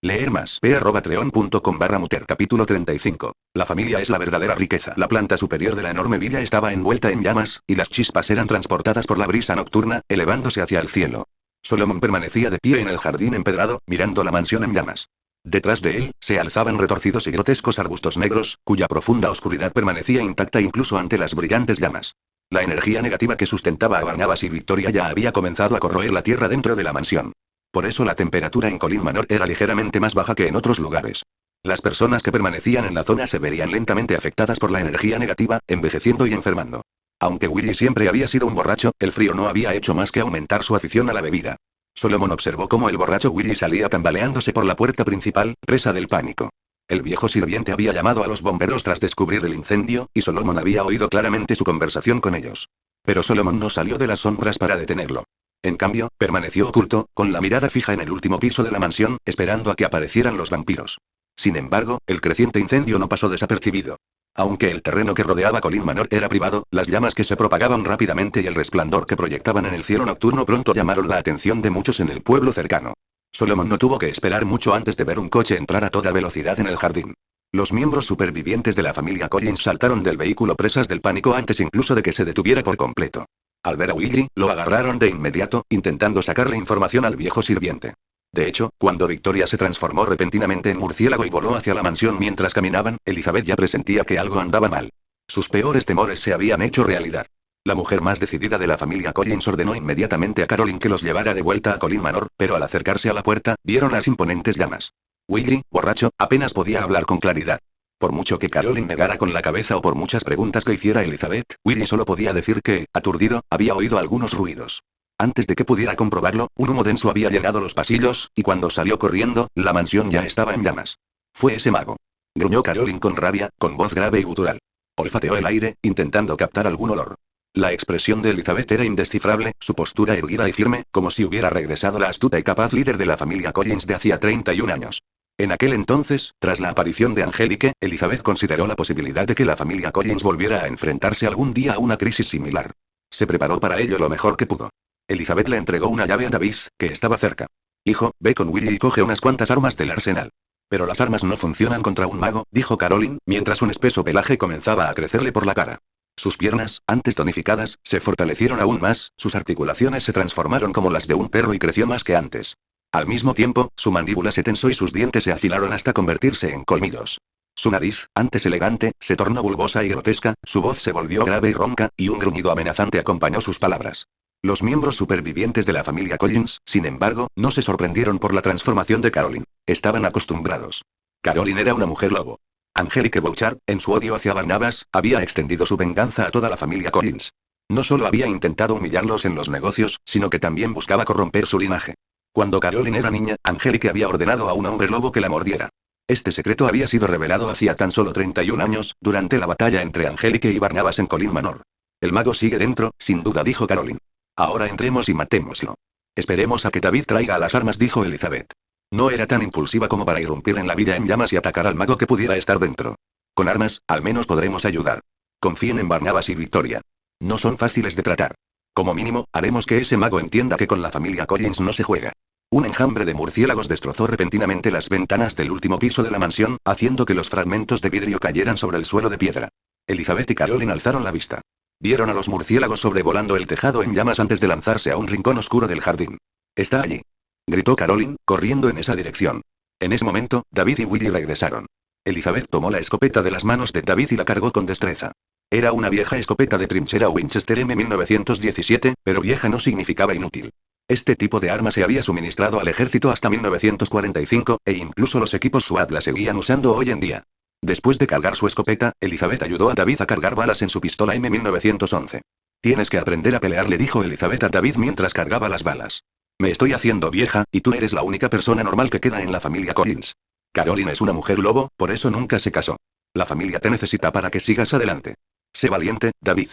Leer más. p@treon.com/muter. Capítulo 35. La familia es la verdadera riqueza. La planta superior de la enorme villa estaba envuelta en llamas, y las chispas eran transportadas por la brisa nocturna, elevándose hacia el cielo. Solomon permanecía de pie en el jardín empedrado, mirando la mansión en llamas. Detrás de él, se alzaban retorcidos y grotescos arbustos negros, cuya profunda oscuridad permanecía intacta incluso ante las brillantes llamas. La energía negativa que sustentaba a Barnabas y Victoria ya había comenzado a corroer la tierra dentro de la mansión. Por eso la temperatura en Colin Manor era ligeramente más baja que en otros lugares. Las personas que permanecían en la zona se verían lentamente afectadas por la energía negativa, envejeciendo y enfermando. Aunque Willy siempre había sido un borracho, el frío no había hecho más que aumentar su afición a la bebida. Solomon observó cómo el borracho Willy salía tambaleándose por la puerta principal, presa del pánico. El viejo sirviente había llamado a los bomberos tras descubrir el incendio, y Solomon había oído claramente su conversación con ellos. Pero Solomon no salió de las sombras para detenerlo. En cambio, permaneció oculto, con la mirada fija en el último piso de la mansión, esperando a que aparecieran los vampiros. Sin embargo, el creciente incendio no pasó desapercibido. Aunque el terreno que rodeaba Colin Manor era privado, las llamas que se propagaban rápidamente y el resplandor que proyectaban en el cielo nocturno pronto llamaron la atención de muchos en el pueblo cercano. Solomon no tuvo que esperar mucho antes de ver un coche entrar a toda velocidad en el jardín. Los miembros supervivientes de la familia Collins saltaron del vehículo presas del pánico antes incluso de que se detuviera por completo. Al ver a Willy, lo agarraron de inmediato, intentando sacarle información al viejo sirviente. De hecho, cuando Victoria se transformó repentinamente en murciélago y voló hacia la mansión mientras caminaban, Elizabeth ya presentía que algo andaba mal. Sus peores temores se habían hecho realidad. La mujer más decidida de la familia Collins ordenó inmediatamente a Caroline que los llevara de vuelta a Colin Manor, pero al acercarse a la puerta, vieron las imponentes llamas. Willy, borracho, apenas podía hablar con claridad. Por mucho que Caroline negara con la cabeza o por muchas preguntas que hiciera Elizabeth, Willy solo podía decir que, aturdido, había oído algunos ruidos. Antes de que pudiera comprobarlo, un humo denso había llenado los pasillos, y cuando salió corriendo, la mansión ya estaba en llamas. Fue ese mago. Gruñó Caroline con rabia, con voz grave y gutural. Olfateó el aire, intentando captar algún olor. La expresión de Elizabeth era indescifrable, su postura erguida y firme, como si hubiera regresado la astuta y capaz líder de la familia Collins de hacía 31 años. En aquel entonces, tras la aparición de Angélique, Elizabeth consideró la posibilidad de que la familia Collins volviera a enfrentarse algún día a una crisis similar. Se preparó para ello lo mejor que pudo. Elizabeth le entregó una llave a David, que estaba cerca. Hijo, ve con Willy y coge unas cuantas armas del arsenal. Pero las armas no funcionan contra un mago, dijo Caroline, mientras un espeso pelaje comenzaba a crecerle por la cara. Sus piernas, antes tonificadas, se fortalecieron aún más, sus articulaciones se transformaron como las de un perro y creció más que antes. Al mismo tiempo, su mandíbula se tensó y sus dientes se afilaron hasta convertirse en colmillos. Su nariz, antes elegante, se tornó bulbosa y grotesca, su voz se volvió grave y ronca, y un gruñido amenazante acompañó sus palabras. Los miembros supervivientes de la familia Collins, sin embargo, no se sorprendieron por la transformación de Caroline. Estaban acostumbrados. Caroline era una mujer lobo. Angélique Bouchard, en su odio hacia Barnabas, había extendido su venganza a toda la familia Collins. No solo había intentado humillarlos en los negocios, sino que también buscaba corromper su linaje. Cuando Caroline era niña, Angélique había ordenado a un hombre lobo que la mordiera. Este secreto había sido revelado hacía tan solo 31 años, durante la batalla entre Angélique y Barnabas en Colin Manor. El mago sigue dentro, sin duda, dijo Caroline. Ahora entremos y matémoslo. Esperemos a que David traiga las armas, dijo Elizabeth. No era tan impulsiva como para irrumpir en la villa en llamas y atacar al mago que pudiera estar dentro. Con armas, al menos podremos ayudar. Confíen en Barnabas y Victoria. No son fáciles de tratar. Como mínimo, haremos que ese mago entienda que con la familia Collins no se juega. Un enjambre de murciélagos destrozó repentinamente las ventanas del último piso de la mansión, haciendo que los fragmentos de vidrio cayeran sobre el suelo de piedra. Elizabeth y Caroline alzaron la vista. Vieron a los murciélagos sobrevolando el tejado en llamas antes de lanzarse a un rincón oscuro del jardín. Está allí, gritó Caroline, corriendo en esa dirección. En ese momento, David y Willy regresaron. Elizabeth tomó la escopeta de las manos de David y la cargó con destreza. Era una vieja escopeta de trinchera Winchester M1917, pero vieja no significaba inútil. Este tipo de arma se había suministrado al ejército hasta 1945, e incluso los equipos SWAT la seguían usando hoy en día. Después de cargar su escopeta, Elizabeth ayudó a David a cargar balas en su pistola M1911. Tienes que aprender a pelear, le dijo Elizabeth a David mientras cargaba las balas. Me estoy haciendo vieja, y tú eres la única persona normal que queda en la familia Collins. Caroline es una mujer lobo, por eso nunca se casó. La familia te necesita para que sigas adelante. Sé valiente, David.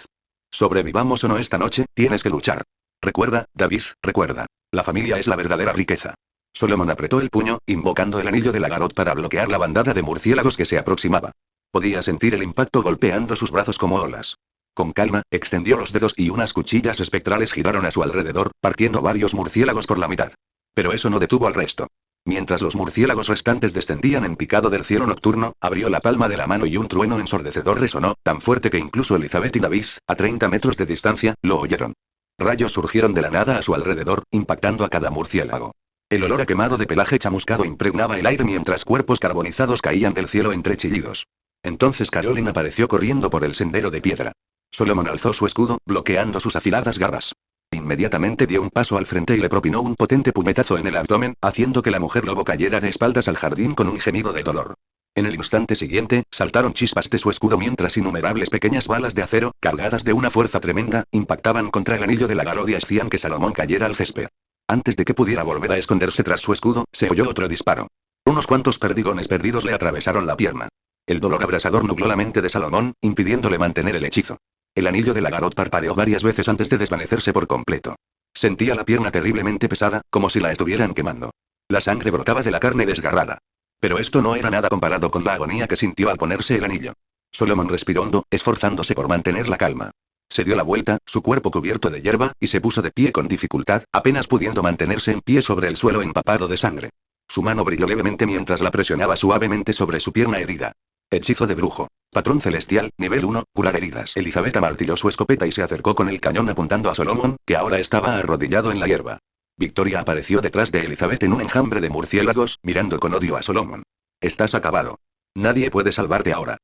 Sobrevivamos o no esta noche, tienes que luchar. Recuerda, David, recuerda. La familia es la verdadera riqueza. Solomon apretó el puño, invocando el anillo de la Garot para bloquear la bandada de murciélagos que se aproximaba. Podía sentir el impacto golpeando sus brazos como olas. Con calma, extendió los dedos y unas cuchillas espectrales giraron a su alrededor, partiendo varios murciélagos por la mitad. Pero eso no detuvo al resto. Mientras los murciélagos restantes descendían en picado del cielo nocturno, abrió la palma de la mano y un trueno ensordecedor resonó, tan fuerte que incluso Elizabeth y David, a 30 metros de distancia, lo oyeron. Rayos surgieron de la nada a su alrededor, impactando a cada murciélago. El olor a quemado de pelaje chamuscado impregnaba el aire mientras cuerpos carbonizados caían del cielo entre chillidos. Entonces Caroline apareció corriendo por el sendero de piedra. Solomon alzó su escudo, bloqueando sus afiladas garras. Inmediatamente dio un paso al frente y le propinó un potente puñetazo en el abdomen, haciendo que la mujer lobo cayera de espaldas al jardín con un gemido de dolor. En el instante siguiente, saltaron chispas de su escudo mientras innumerables pequeñas balas de acero, cargadas de una fuerza tremenda, impactaban contra el anillo de la Garot y hacían que Salomón cayera al césped. Antes de que pudiera volver a esconderse tras su escudo, se oyó otro disparo. Unos cuantos perdigones perdidos le atravesaron la pierna. El dolor abrasador nubló la mente de Salomón, impidiéndole mantener el hechizo. El anillo de la Garot parpadeó varias veces antes de desvanecerse por completo. Sentía la pierna terriblemente pesada, como si la estuvieran quemando. La sangre brotaba de la carne desgarrada. Pero esto no era nada comparado con la agonía que sintió al ponerse el anillo. Solomon respiró hondo, esforzándose por mantener la calma. Se dio la vuelta, su cuerpo cubierto de hierba, y se puso de pie con dificultad, apenas pudiendo mantenerse en pie sobre el suelo empapado de sangre. Su mano brilló levemente mientras la presionaba suavemente sobre su pierna herida. Hechizo de brujo. Patrón celestial, nivel 1, curar heridas. Elizabeth amartilló su escopeta y se acercó con el cañón apuntando a Solomon, que ahora estaba arrodillado en la hierba. Victoria apareció detrás de Elizabeth en un enjambre de murciélagos, mirando con odio a Solomon. Estás acabado. Nadie puede salvarte ahora.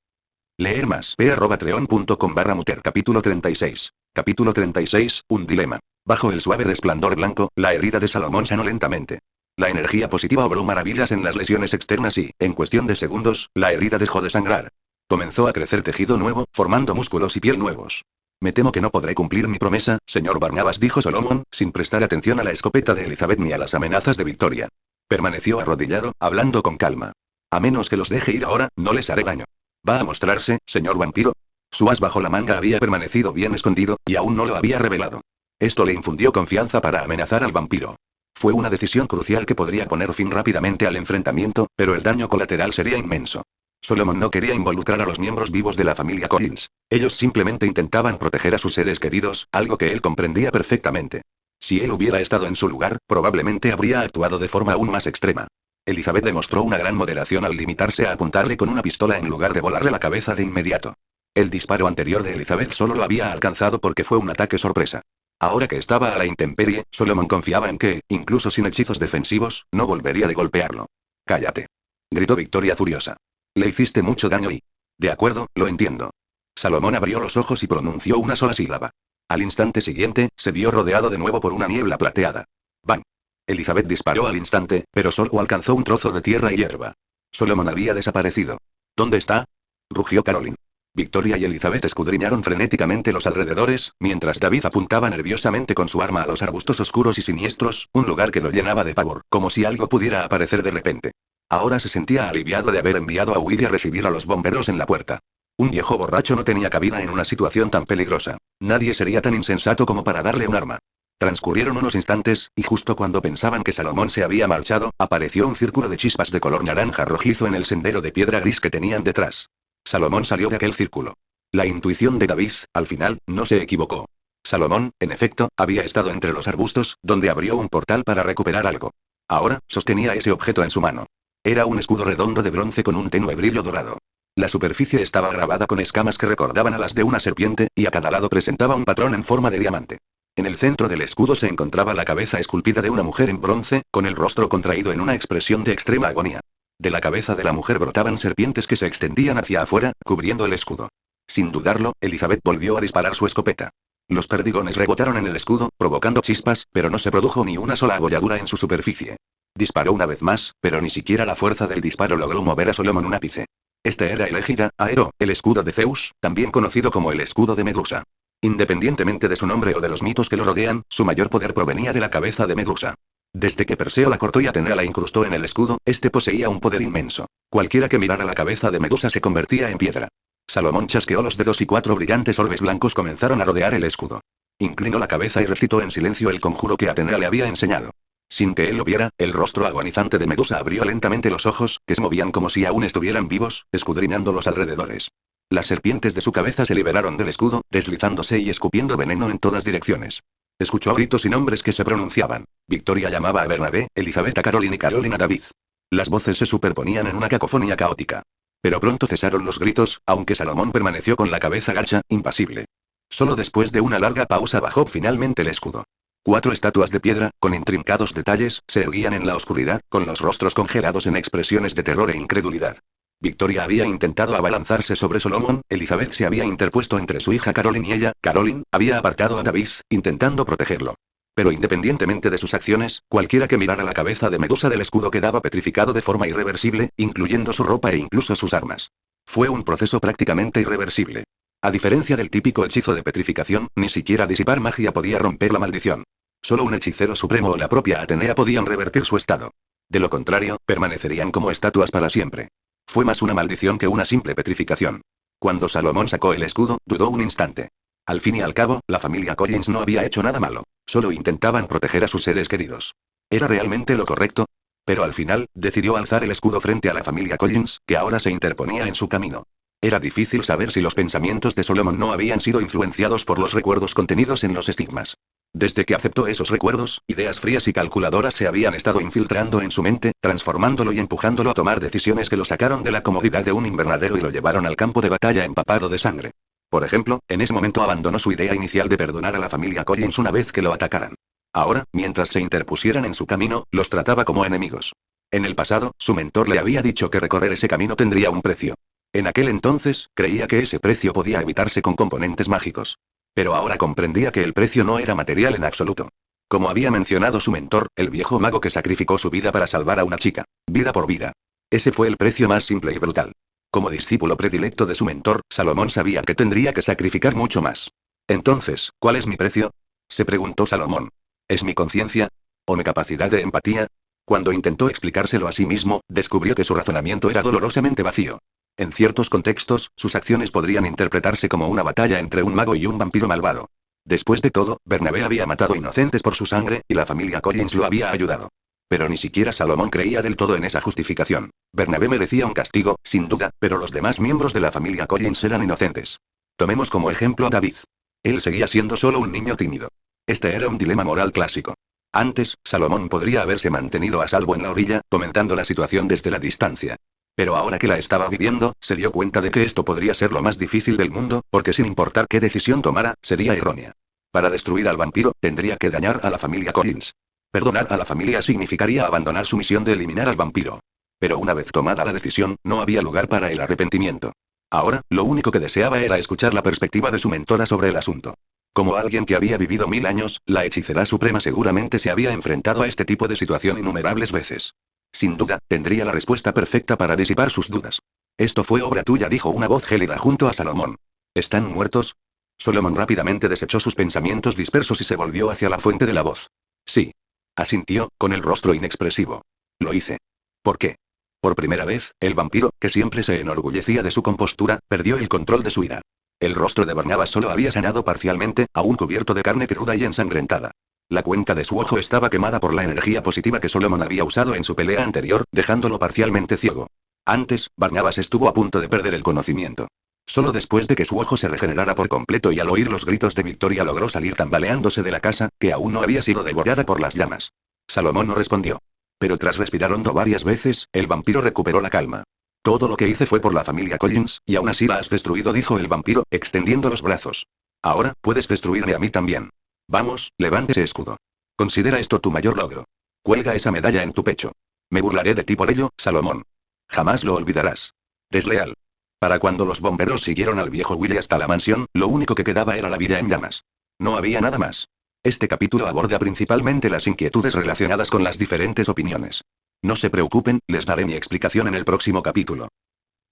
Leer más. p@treon.com/muter. Capítulo 36. Capítulo 36, un dilema. Bajo el suave resplandor blanco, la herida de Salomón sanó lentamente. La energía positiva obró maravillas en las lesiones externas y, en cuestión de segundos, la herida dejó de sangrar. Comenzó a crecer tejido nuevo, formando músculos y piel nuevos. Me temo que no podré cumplir mi promesa, señor Barnabas, dijo Solomon, sin prestar atención a la escopeta de Elizabeth ni a las amenazas de Victoria. Permaneció arrodillado, hablando con calma. A menos que los deje ir ahora, no les haré daño. ¿Va a mostrarse, señor vampiro? Su as bajo la manga había permanecido bien escondido, y aún no lo había revelado. Esto le infundió confianza para amenazar al vampiro. Fue una decisión crucial que podría poner fin rápidamente al enfrentamiento, pero el daño colateral sería inmenso. Solomon no quería involucrar a los miembros vivos de la familia Collins. Ellos simplemente intentaban proteger a sus seres queridos, algo que él comprendía perfectamente. Si él hubiera estado en su lugar, probablemente habría actuado de forma aún más extrema. Elizabeth demostró una gran moderación al limitarse a apuntarle con una pistola en lugar de volarle la cabeza de inmediato. El disparo anterior de Elizabeth solo lo había alcanzado porque fue un ataque sorpresa. Ahora que estaba a la intemperie, Solomon confiaba en que, incluso sin hechizos defensivos, no volvería de golpearlo. «Cállate», gritó Victoria furiosa. «Le hiciste mucho daño y...» «De acuerdo, lo entiendo». Salomón abrió los ojos y pronunció una sola sílaba. Al instante siguiente, se vio rodeado de nuevo por una niebla plateada. ¡Bam! Elizabeth disparó al instante, pero solo alcanzó un trozo de tierra y hierba. Solomon había desaparecido. ¿Dónde está?, rugió Caroline. Victoria y Elizabeth escudriñaron frenéticamente los alrededores, mientras David apuntaba nerviosamente con su arma a los arbustos oscuros y siniestros, un lugar que lo llenaba de pavor, como si algo pudiera aparecer de repente. Ahora se sentía aliviado de haber enviado a Willy a recibir a los bomberos en la puerta. Un viejo borracho no tenía cabida en una situación tan peligrosa. Nadie sería tan insensato como para darle un arma. Transcurrieron unos instantes, y justo cuando pensaban que Salomón se había marchado, apareció un círculo de chispas de color naranja rojizo en el sendero de piedra gris que tenían detrás. Salomón salió de aquel círculo. La intuición de David, al final, no se equivocó. Salomón, en efecto, había estado entre los arbustos, donde abrió un portal para recuperar algo. Ahora, sostenía ese objeto en su mano. Era un escudo redondo de bronce con un tenue brillo dorado. La superficie estaba grabada con escamas que recordaban a las de una serpiente, y a cada lado presentaba un patrón en forma de diamante. En el centro del escudo se encontraba la cabeza esculpida de una mujer en bronce, con el rostro contraído en una expresión de extrema agonía. De la cabeza de la mujer brotaban serpientes que se extendían hacia afuera, cubriendo el escudo. Sin dudarlo, Elizabeth volvió a disparar su escopeta. Los perdigones rebotaron en el escudo, provocando chispas, pero no se produjo ni una sola abolladura en su superficie. Disparó una vez más, pero ni siquiera la fuerza del disparo logró mover a Solomon un ápice. Este era el égida, Aero, el escudo de Zeus, también conocido como el escudo de Medusa. Independientemente de su nombre o de los mitos que lo rodean, su mayor poder provenía de la cabeza de Medusa. Desde que Perseo la cortó y Atenea la incrustó en el escudo, este poseía un poder inmenso. Cualquiera que mirara la cabeza de Medusa se convertía en piedra. Salomón chasqueó los dedos y 4 brillantes orbes blancos comenzaron a rodear el escudo. Inclinó la cabeza y recitó en silencio el conjuro que Atenea le había enseñado. Sin que él lo viera, el rostro agonizante de Medusa abrió lentamente los ojos, que se movían como si aún estuvieran vivos, escudriñando los alrededores. Las serpientes de su cabeza se liberaron del escudo, deslizándose y escupiendo veneno en todas direcciones. Escuchó gritos y nombres que se pronunciaban. Victoria llamaba a Bernabé, Elizabeth a Caroline y Caroline a David. Las voces se superponían en una cacofonía caótica. Pero pronto cesaron los gritos, aunque Salomón permaneció con la cabeza gacha, impasible. Solo después de una larga pausa bajó finalmente el escudo. 4 estatuas de piedra, con intrincados detalles, se erguían en la oscuridad, con los rostros congelados en expresiones de terror e incredulidad. Victoria había intentado abalanzarse sobre Solomón, Elizabeth se había interpuesto entre su hija Caroline y ella, Caroline, había apartado a David, intentando protegerlo. Pero independientemente de sus acciones, cualquiera que mirara la cabeza de Medusa del escudo quedaba petrificado de forma irreversible, incluyendo su ropa e incluso sus armas. Fue un proceso prácticamente irreversible. A diferencia del típico hechizo de petrificación, ni siquiera disipar magia podía romper la maldición. Solo un hechicero supremo o la propia Atenea podían revertir su estado. De lo contrario, permanecerían como estatuas para siempre. Fue más una maldición que una simple petrificación. Cuando Salomón sacó el escudo, dudó un instante. Al fin y al cabo, la familia Collins no había hecho nada malo, solo intentaban proteger a sus seres queridos. ¿Era realmente lo correcto? Pero al final, decidió alzar el escudo frente a la familia Collins, que ahora se interponía en su camino. Era difícil saber si los pensamientos de Solomon no habían sido influenciados por los recuerdos contenidos en los estigmas. Desde que aceptó esos recuerdos, ideas frías y calculadoras se habían estado infiltrando en su mente, transformándolo y empujándolo a tomar decisiones que lo sacaron de la comodidad de un invernadero y lo llevaron al campo de batalla empapado de sangre. Por ejemplo, en ese momento abandonó su idea inicial de perdonar a la familia Collins una vez que lo atacaran. Ahora, mientras se interpusieran en su camino, los trataba como enemigos. En el pasado, su mentor le había dicho que recorrer ese camino tendría un precio. En aquel entonces, creía que ese precio podía evitarse con componentes mágicos. Pero ahora comprendía que el precio no era material en absoluto. Como había mencionado su mentor, el viejo mago que sacrificó su vida para salvar a una chica. Vida por vida. Ese fue el precio más simple y brutal. Como discípulo predilecto de su mentor, Salomón sabía que tendría que sacrificar mucho más. Entonces, ¿cuál es mi precio? Se preguntó Salomón. ¿Es mi conciencia? ¿O mi capacidad de empatía? Cuando intentó explicárselo a sí mismo, descubrió que su razonamiento era dolorosamente vacío. En ciertos contextos, sus acciones podrían interpretarse como una batalla entre un mago y un vampiro malvado. Después de todo, Bernabé había matado inocentes por su sangre, y la familia Collins lo había ayudado. Pero ni siquiera Salomón creía del todo en esa justificación. Bernabé merecía un castigo, sin duda, pero los demás miembros de la familia Collins eran inocentes. Tomemos como ejemplo a David. Él seguía siendo solo un niño tímido. Este era un dilema moral clásico. Antes, Salomón podría haberse mantenido a salvo en la orilla, comentando la situación desde la distancia. Pero ahora que la estaba viviendo, se dio cuenta de que esto podría ser lo más difícil del mundo, porque sin importar qué decisión tomara, sería errónea. Para destruir al vampiro, tendría que dañar a la familia Collins. Perdonar a la familia significaría abandonar su misión de eliminar al vampiro. Pero una vez tomada la decisión, no había lugar para el arrepentimiento. Ahora, lo único que deseaba era escuchar la perspectiva de su mentora sobre el asunto. Como alguien que había vivido 1000 años, la hechicera suprema seguramente se había enfrentado a este tipo de situación innumerables veces. Sin duda, tendría la respuesta perfecta para disipar sus dudas. Esto fue obra tuya, dijo una voz gélida junto a Salomón. ¿Están muertos? Solomón rápidamente desechó sus pensamientos dispersos y se volvió hacia la fuente de la voz. Sí. Asintió, con el rostro inexpresivo. Lo hice. ¿Por qué? Por primera vez, el vampiro, que siempre se enorgullecía de su compostura, perdió el control de su ira. El rostro de Barnabas solo había sanado parcialmente, aún cubierto de carne cruda y ensangrentada. La cuenca de su ojo estaba quemada por la energía positiva que Solomon había usado en su pelea anterior, dejándolo parcialmente ciego. Antes, Barnabas estuvo a punto de perder el conocimiento. Solo después de que su ojo se regenerara por completo y al oír los gritos de victoria logró salir tambaleándose de la casa, que aún no había sido devorada por las llamas. Salomón no respondió. Pero tras respirar hondo varias veces, el vampiro recuperó la calma. Todo lo que hice fue por la familia Collins, y aún así la has destruido, dijo el vampiro, extendiendo los brazos. Ahora, puedes destruirme a mí también. Vamos, levante ese escudo. Considera esto tu mayor logro. Cuelga esa medalla en tu pecho. Me burlaré de ti por ello, Salomón. Jamás lo olvidarás. Desleal. Para cuando los bomberos siguieron al viejo Willy hasta la mansión, lo único que quedaba era la villa en llamas. No había nada más. Este capítulo aborda principalmente las inquietudes relacionadas con las diferentes opiniones. No se preocupen, les daré mi explicación en el próximo capítulo.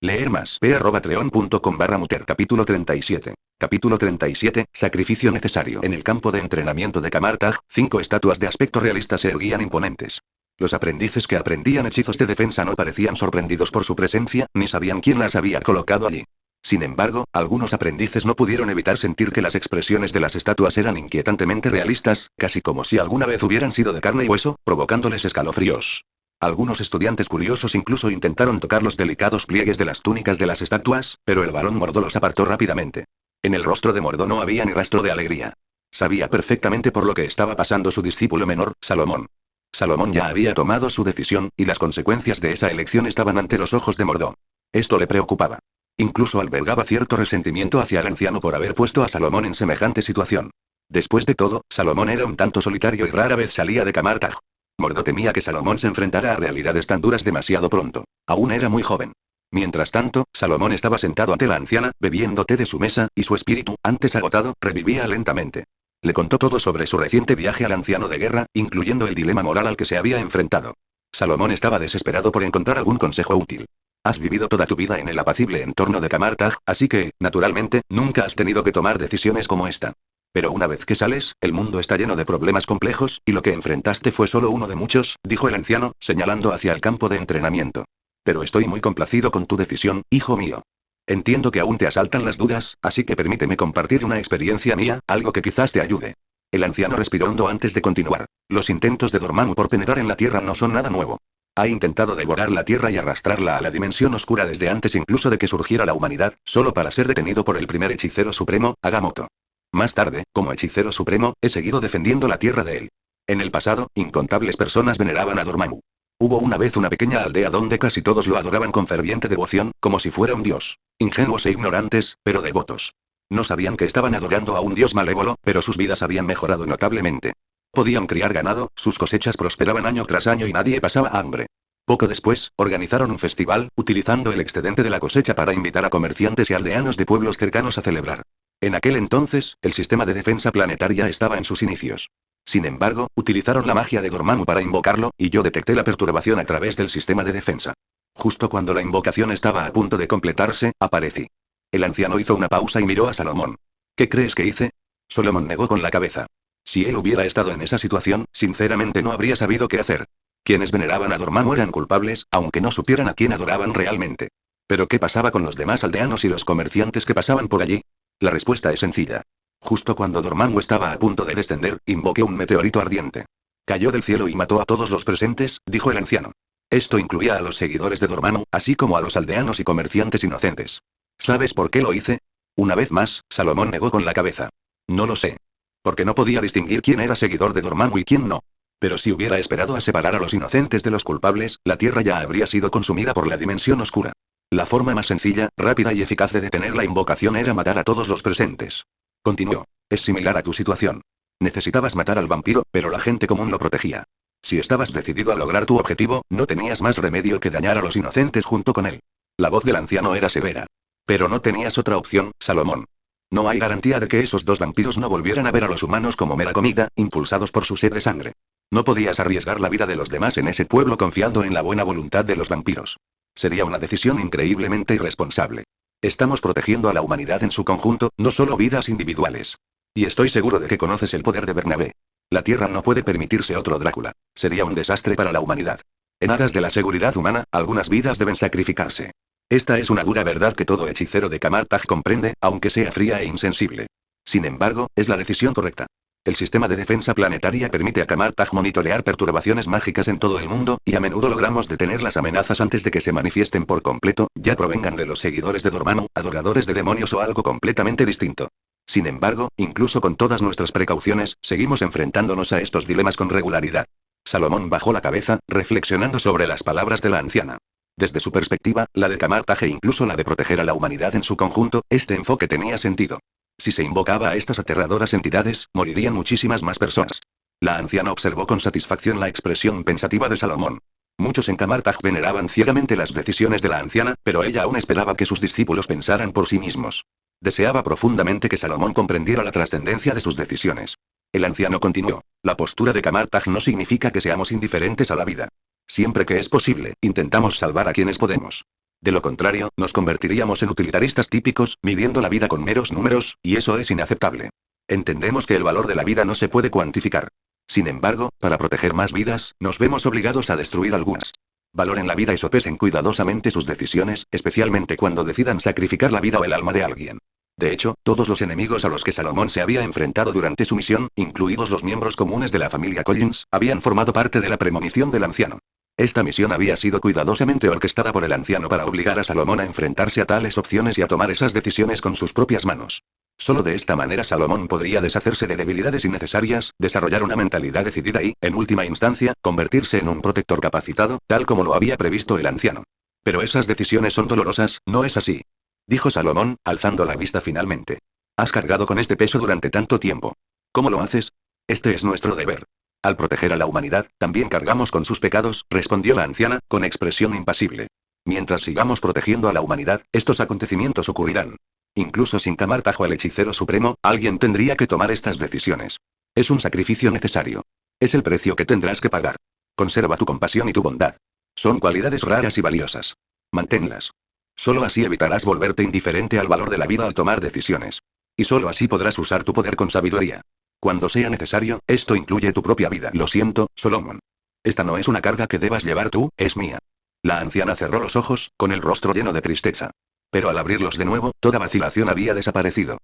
Leer más. p@treon.com/muter. Capítulo 37. Capítulo 37. Sacrificio necesario. En el campo de entrenamiento de Camartag, 5 estatuas de aspecto realista se erguían imponentes. Los aprendices que aprendían hechizos de defensa no parecían sorprendidos por su presencia, ni sabían quién las había colocado allí. Sin embargo, algunos aprendices no pudieron evitar sentir que las expresiones de las estatuas eran inquietantemente realistas, casi como si alguna vez hubieran sido de carne y hueso, provocándoles escalofríos. Algunos estudiantes curiosos incluso intentaron tocar los delicados pliegues de las túnicas de las estatuas, pero el barón Mordo los apartó rápidamente. En el rostro de Mordo no había ni rastro de alegría. Sabía perfectamente por lo que estaba pasando su discípulo menor, Salomón. Salomón ya había tomado su decisión, y las consecuencias de esa elección estaban ante los ojos de Mordo. Esto le preocupaba. Incluso albergaba cierto resentimiento hacia el anciano por haber puesto a Salomón en semejante situación. Después de todo, Salomón era un tanto solitario y rara vez salía de Camartag. Mordo temía que Salomón se enfrentara a realidades tan duras demasiado pronto. Aún era muy joven. Mientras tanto, Salomón estaba sentado ante la anciana, bebiendo té de su mesa, y su espíritu, antes agotado, revivía lentamente. Le contó todo sobre su reciente viaje al anciano de guerra, incluyendo el dilema moral al que se había enfrentado. Salomón estaba desesperado por encontrar algún consejo útil. Has vivido toda tu vida en el apacible entorno de Camartag, así que, naturalmente, nunca has tenido que tomar decisiones como esta. Pero una vez que sales, el mundo está lleno de problemas complejos, y lo que enfrentaste fue solo uno de muchos, dijo el anciano, señalando hacia el campo de entrenamiento. Pero estoy muy complacido con tu decisión, hijo mío. Entiendo que aún te asaltan las dudas, así que permíteme compartir una experiencia mía, algo que quizás te ayude. El anciano respiró hondo antes de continuar. Los intentos de Dormammu por penetrar en la Tierra no son nada nuevo. Ha intentado devorar la Tierra y arrastrarla a la dimensión oscura desde antes incluso de que surgiera la humanidad, solo para ser detenido por el primer hechicero supremo, Agamotto. Más tarde, como hechicero supremo, he seguido defendiendo la Tierra de él. En el pasado, incontables personas veneraban a Dormammu. Hubo una vez una pequeña aldea donde casi todos lo adoraban con ferviente devoción, como si fuera un dios. Ingenuos e ignorantes, pero devotos. No sabían que estaban adorando a un dios malévolo, pero sus vidas habían mejorado notablemente. Podían criar ganado, sus cosechas prosperaban año tras año y nadie pasaba hambre. Poco después, organizaron un festival, utilizando el excedente de la cosecha para invitar a comerciantes y aldeanos de pueblos cercanos a celebrar. En aquel entonces, el sistema de defensa planetaria estaba en sus inicios. Sin embargo, utilizaron la magia de Dormammu para invocarlo, y yo detecté la perturbación a través del sistema de defensa. Justo cuando la invocación estaba a punto de completarse, aparecí. El anciano hizo una pausa y miró a Salomón. ¿Qué crees que hice? Solomón negó con la cabeza. Si él hubiera estado en esa situación, sinceramente no habría sabido qué hacer. Quienes veneraban a Dormammu eran culpables, aunque no supieran a quién adoraban realmente. ¿Pero qué pasaba con los demás aldeanos y los comerciantes que pasaban por allí? La respuesta es sencilla. Justo cuando Dormammu estaba a punto de descender, invoqué un meteorito ardiente. Cayó del cielo y mató a todos los presentes, dijo el anciano. Esto incluía a los seguidores de Dormammu, así como a los aldeanos y comerciantes inocentes. ¿Sabes por qué lo hice? Una vez más, Salomón negó con la cabeza. No lo sé. Porque no podía distinguir quién era seguidor de Dormammu y quién no. Pero si hubiera esperado a separar a los inocentes de los culpables, la Tierra ya habría sido consumida por la dimensión oscura. La forma más sencilla, rápida y eficaz de detener la invocación era matar a todos los presentes. Continuó. Es similar a tu situación. Necesitabas matar al vampiro, pero la gente común lo protegía. Si estabas decidido a lograr tu objetivo, no tenías más remedio que dañar a los inocentes junto con él. La voz del anciano era severa. Pero no tenías otra opción, Salomón. No hay garantía de que esos dos vampiros no volvieran a ver a los humanos como mera comida, impulsados por su sed de sangre. No podías arriesgar la vida de los demás en ese pueblo confiando en la buena voluntad de los vampiros. Sería una decisión increíblemente irresponsable. Estamos protegiendo a la humanidad en su conjunto, no solo vidas individuales. Y estoy seguro de que conoces el poder de Bernabé. La Tierra no puede permitirse otro Drácula. Sería un desastre para la humanidad. En aras de la seguridad humana, algunas vidas deben sacrificarse. Esta es una dura verdad que todo hechicero de Camartag comprende, aunque sea fría e insensible. Sin embargo, es la decisión correcta. El sistema de defensa planetaria permite a Camartag monitorear perturbaciones mágicas en todo el mundo, y a menudo logramos detener las amenazas antes de que se manifiesten por completo, ya provengan de los seguidores de Dormammu, adoradores de demonios o algo completamente distinto. Sin embargo, incluso con todas nuestras precauciones, seguimos enfrentándonos a estos dilemas con regularidad. Salomón bajó la cabeza, reflexionando sobre las palabras de la anciana. Desde su perspectiva, la de Camartag e incluso la de proteger a la humanidad en su conjunto, este enfoque tenía sentido. Si se invocaba a estas aterradoras entidades, morirían muchísimas más personas. La anciana observó con satisfacción la expresión pensativa de Salomón. Muchos en Camartag veneraban ciegamente las decisiones de la anciana, pero ella aún esperaba que sus discípulos pensaran por sí mismos. Deseaba profundamente que Salomón comprendiera la trascendencia de sus decisiones. El anciano continuó. La postura de Camartag no significa que seamos indiferentes a la vida. Siempre que es posible, intentamos salvar a quienes podemos. De lo contrario, nos convertiríamos en utilitaristas típicos, midiendo la vida con meros números, y eso es inaceptable. Entendemos que el valor de la vida no se puede cuantificar. Sin embargo, para proteger más vidas, nos vemos obligados a destruir algunas. Valoren la vida y sopesen cuidadosamente sus decisiones, especialmente cuando decidan sacrificar la vida o el alma de alguien. De hecho, todos los enemigos a los que Salomón se había enfrentado durante su misión, incluidos los miembros comunes de la familia Collins, habían formado parte de la premonición del anciano. Esta misión había sido cuidadosamente orquestada por el anciano para obligar a Salomón a enfrentarse a tales opciones y a tomar esas decisiones con sus propias manos. Solo de esta manera Salomón podría deshacerse de debilidades innecesarias, desarrollar una mentalidad decidida y, en última instancia, convertirse en un protector capacitado, tal como lo había previsto el anciano. Pero esas decisiones son dolorosas, ¿no es así? Dijo Salomón, alzando la vista finalmente. Has cargado con este peso durante tanto tiempo. ¿Cómo lo haces? Este es nuestro deber. Al proteger a la humanidad, también cargamos con sus pecados, respondió la anciana, con expresión impasible. Mientras sigamos protegiendo a la humanidad, estos acontecimientos ocurrirán. Incluso sin Kamar Tajo al hechicero supremo, alguien tendría que tomar estas decisiones. Es un sacrificio necesario. Es el precio que tendrás que pagar. Conserva tu compasión y tu bondad. Son cualidades raras y valiosas. Manténlas. Solo así evitarás volverte indiferente al valor de la vida al tomar decisiones. Y solo así podrás usar tu poder con sabiduría. Cuando sea necesario, esto incluye tu propia vida. Lo siento, Solomon. Esta no es una carga que debas llevar tú, es mía. La anciana cerró los ojos, con el rostro lleno de tristeza. Pero al abrirlos de nuevo, toda vacilación había desaparecido.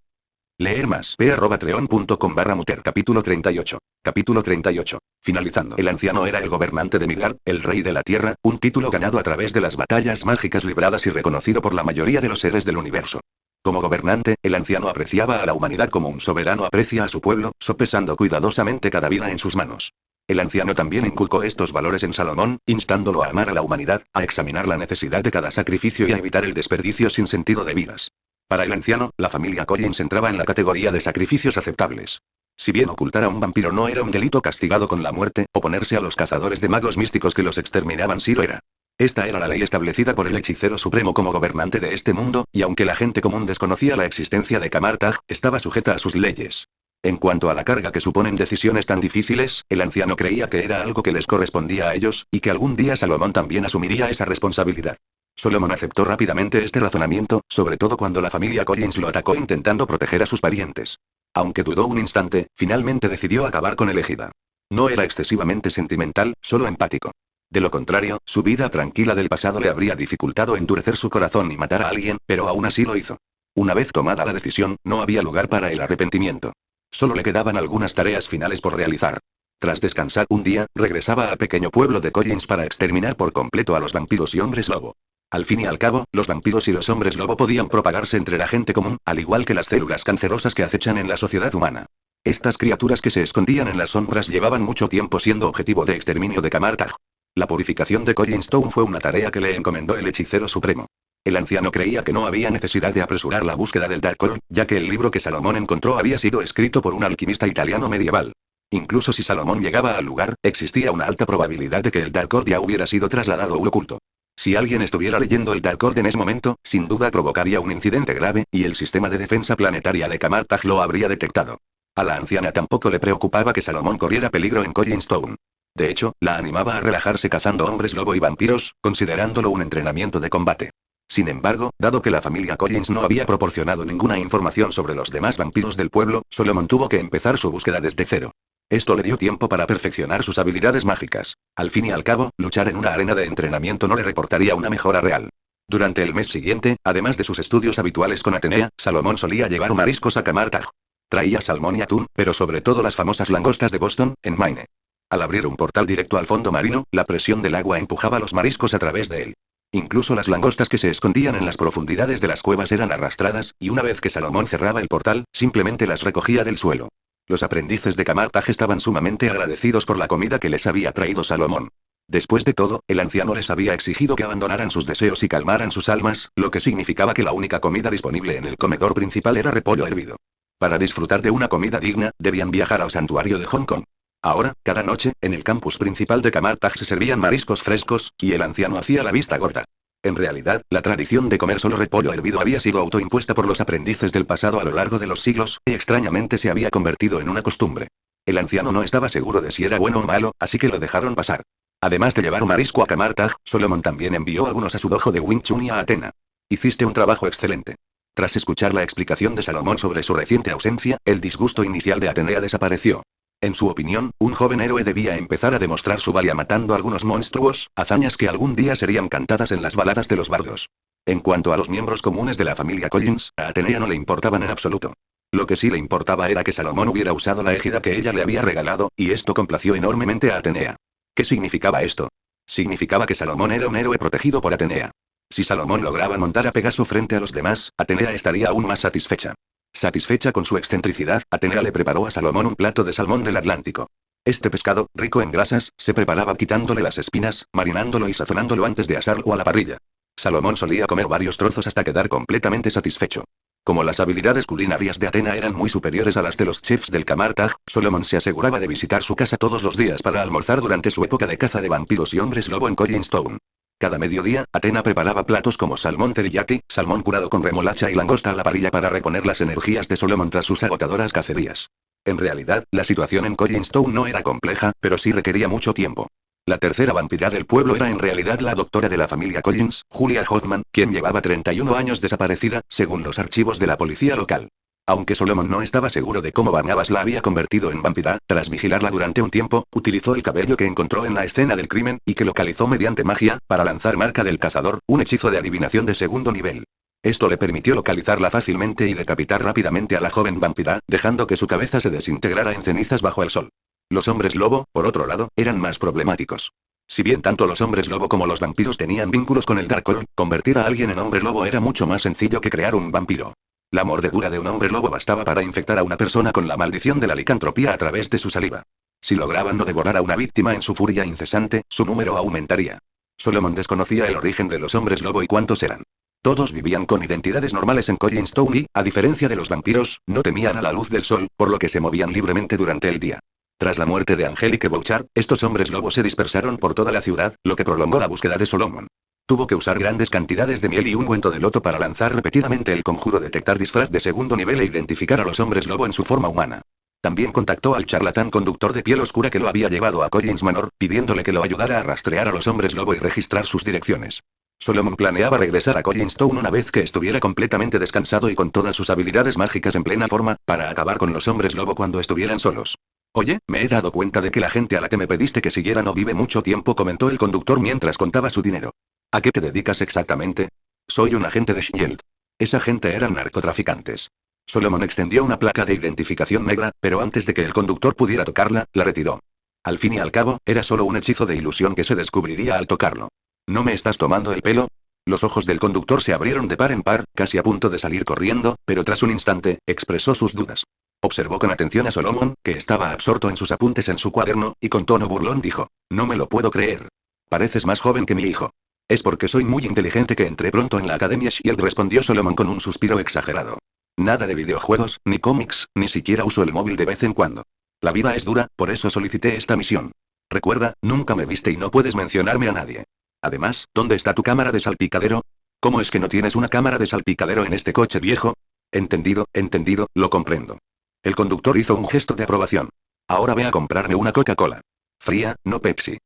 Leer más. p@treon.com/muter. Capítulo 38. Capítulo 38. Finalizando. El anciano era el gobernante de Midgard, el rey de la tierra, un título ganado a través de las batallas mágicas libradas y reconocido por la mayoría de los seres del universo. Como gobernante, el anciano apreciaba a la humanidad como un soberano aprecia a su pueblo, sopesando cuidadosamente cada vida en sus manos. El anciano también inculcó estos valores en Salomón, instándolo a amar a la humanidad, a examinar la necesidad de cada sacrificio y a evitar el desperdicio sin sentido de vidas. Para el anciano, la familia Collins entraba en la categoría de sacrificios aceptables. Si bien ocultar a un vampiro no era un delito castigado con la muerte, oponerse a los cazadores de magos místicos que los exterminaban sí lo era. Esta era la ley establecida por el hechicero supremo como gobernante de este mundo, y aunque la gente común desconocía la existencia de Kamar Taj, estaba sujeta a sus leyes. En cuanto a la carga que suponen decisiones tan difíciles, el anciano creía que era algo que les correspondía a ellos, y que algún día Salomón también asumiría esa responsabilidad. Solomon aceptó rápidamente este razonamiento, sobre todo cuando la familia Collins lo atacó intentando proteger a sus parientes. Aunque dudó un instante, finalmente decidió acabar con el ejida. No era excesivamente sentimental, solo empático. De lo contrario, su vida tranquila del pasado le habría dificultado endurecer su corazón y matar a alguien, pero aún así lo hizo. Una vez tomada la decisión, no había lugar para el arrepentimiento. Solo le quedaban algunas tareas finales por realizar. Tras descansar un día, regresaba al pequeño pueblo de Collins para exterminar por completo a los vampiros y hombres lobo. Al fin y al cabo, los vampiros y los hombres lobo podían propagarse entre la gente común, al igual que las células cancerosas que acechan en la sociedad humana. Estas criaturas que se escondían en las sombras llevaban mucho tiempo siendo objetivo de exterminio de Kamar Taj. La purificación de Collins Town fue una tarea que le encomendó el hechicero supremo. El anciano creía que no había necesidad de apresurar la búsqueda del Darkhold, ya que el libro que Salomón encontró había sido escrito por un alquimista italiano medieval. Incluso si Salomón llegaba al lugar, existía una alta probabilidad de que el Darkhold ya hubiera sido trasladado u oculto. Si alguien estuviera leyendo el Darkhold en ese momento, sin duda provocaría un incidente grave, y el sistema de defensa planetaria de Kamar Taj lo habría detectado. A la anciana tampoco le preocupaba que Salomón corriera peligro en Collins Town. De hecho, la animaba a relajarse cazando hombres lobo y vampiros, considerándolo un entrenamiento de combate. Sin embargo, dado que la familia Collins no había proporcionado ninguna información sobre los demás vampiros del pueblo, Solomon tuvo que empezar su búsqueda desde cero. Esto le dio tiempo para perfeccionar sus habilidades mágicas. Al fin y al cabo, luchar en una arena de entrenamiento no le reportaría una mejora real. Durante el mes siguiente, además de sus estudios habituales con Atenea, Salomón solía llevar mariscos a Kamar Taj. Traía salmón y atún, pero sobre todo las famosas langostas de Boston, en Maine. Al abrir un portal directo al fondo marino, la presión del agua empujaba los mariscos a través de él. Incluso las langostas que se escondían en las profundidades de las cuevas eran arrastradas, y una vez que Salomón cerraba el portal, simplemente las recogía del suelo. Los aprendices de Kamar Taj estaban sumamente agradecidos por la comida que les había traído Salomón. Después de todo, el anciano les había exigido que abandonaran sus deseos y calmaran sus almas, lo que significaba que la única comida disponible en el comedor principal era repollo hervido. Para disfrutar de una comida digna, debían viajar al santuario de Hong Kong. Ahora, cada noche, en el campus principal de Kamar Taj se servían mariscos frescos, y el anciano hacía la vista gorda. En realidad, la tradición de comer solo repollo hervido había sido autoimpuesta por los aprendices del pasado a lo largo de los siglos, y extrañamente se había convertido en una costumbre. El anciano no estaba seguro de si era bueno o malo, así que lo dejaron pasar. Además de llevar marisco a Kamar Taj, Solomon también envió algunos a su dojo de Wing Chun y a Atena. Hiciste un trabajo excelente. Tras escuchar la explicación de Salomón sobre su reciente ausencia, el disgusto inicial de Atenea desapareció. En su opinión, un joven héroe debía empezar a demostrar su valía matando a algunos monstruos, hazañas que algún día serían cantadas en las baladas de los bardos. En cuanto a los miembros comunes de la familia Collins, a Atenea no le importaban en absoluto. Lo que sí le importaba era que Salomón hubiera usado la égida que ella le había regalado, y esto complació enormemente a Atenea. ¿Qué significaba esto? Significaba que Salomón era un héroe protegido por Atenea. Si Salomón lograba montar a Pegaso frente a los demás, Atenea estaría aún más satisfecha. Satisfecha con su excentricidad, Atenea le preparó a Salomón un plato de salmón del Atlántico. Este pescado, rico en grasas, se preparaba quitándole las espinas, marinándolo y sazonándolo antes de asarlo a la parrilla. Salomón solía comer varios trozos hasta quedar completamente satisfecho. Como las habilidades culinarias de Atenea eran muy superiores a las de los chefs del Camartag, Solomon se aseguraba de visitar su casa todos los días para almorzar durante su época de caza de vampiros y hombres lobo en Collinstown. Cada mediodía, Athena preparaba platos como salmón teriyaki, salmón curado con remolacha y langosta a la parrilla para reponer las energías de Solomon tras sus agotadoras cacerías. En realidad, la situación en Collinstown no era compleja, pero sí requería mucho tiempo. La tercera vampira del pueblo era en realidad la doctora de la familia Collins, Julia Hoffman, quien llevaba 31 años desaparecida, según los archivos de la policía local. Aunque Solomon no estaba seguro de cómo Barnabas la había convertido en vampira, tras vigilarla durante un tiempo, utilizó el cabello que encontró en la escena del crimen, y que localizó mediante magia, para lanzar Marca del Cazador, un hechizo de adivinación de segundo nivel. Esto le permitió localizarla fácilmente y decapitar rápidamente a la joven vampira, dejando que su cabeza se desintegrara en cenizas bajo el sol. Los hombres lobo, por otro lado, eran más problemáticos. Si bien tanto los hombres lobo como los vampiros tenían vínculos con el Darkhold, convertir a alguien en hombre lobo era mucho más sencillo que crear un vampiro. La mordedura de un hombre lobo bastaba para infectar a una persona con la maldición de la licantropía a través de su saliva. Si lograban no devorar a una víctima en su furia incesante, su número aumentaría. Solomon desconocía el origen de los hombres lobo y cuántos eran. Todos vivían con identidades normales en Collinstown y, a diferencia de los vampiros, no temían a la luz del sol, por lo que se movían libremente durante el día. Tras la muerte de Angelique Bouchard, estos hombres lobos se dispersaron por toda la ciudad, lo que prolongó la búsqueda de Solomon. Tuvo que usar grandes cantidades de miel y ungüento de loto para lanzar repetidamente el conjuro detectar disfraz de segundo nivel e identificar a los hombres lobo en su forma humana. También contactó al charlatán conductor de piel oscura que lo había llevado a Collins Manor, pidiéndole que lo ayudara a rastrear a los hombres lobo y registrar sus direcciones. Solomon planeaba regresar a Collinstown una vez que estuviera completamente descansado y con todas sus habilidades mágicas en plena forma, para acabar con los hombres lobo cuando estuvieran solos. Oye, me he dado cuenta de que la gente a la que me pediste que siguiera no vive mucho tiempo, comentó el conductor mientras contaba su dinero. ¿A qué te dedicas exactamente? Soy un agente de Shield. Esa gente eran narcotraficantes. Solomon extendió una placa de identificación negra, pero antes de que el conductor pudiera tocarla, la retiró. Al fin y al cabo, era solo un hechizo de ilusión que se descubriría al tocarlo. ¿No me estás tomando el pelo? Los ojos del conductor se abrieron de par en par, casi a punto de salir corriendo, pero tras un instante, expresó sus dudas. Observó con atención a Solomon, que estaba absorto en sus apuntes en su cuaderno, y con tono burlón dijo: No me lo puedo creer. Pareces más joven que mi hijo. Es porque soy muy inteligente que entré pronto en la Academia Shield, respondió Solomon con un suspiro exagerado. Nada de videojuegos, ni cómics, ni siquiera uso el móvil de vez en cuando. La vida es dura, por eso solicité esta misión. Recuerda, nunca me viste y no puedes mencionarme a nadie. Además, ¿dónde está tu cámara de salpicadero? ¿Cómo es que no tienes una cámara de salpicadero en este coche viejo? Entendido, lo comprendo. El conductor hizo un gesto de aprobación. Ahora ve a comprarme una Coca-Cola. Fría, no Pepsi.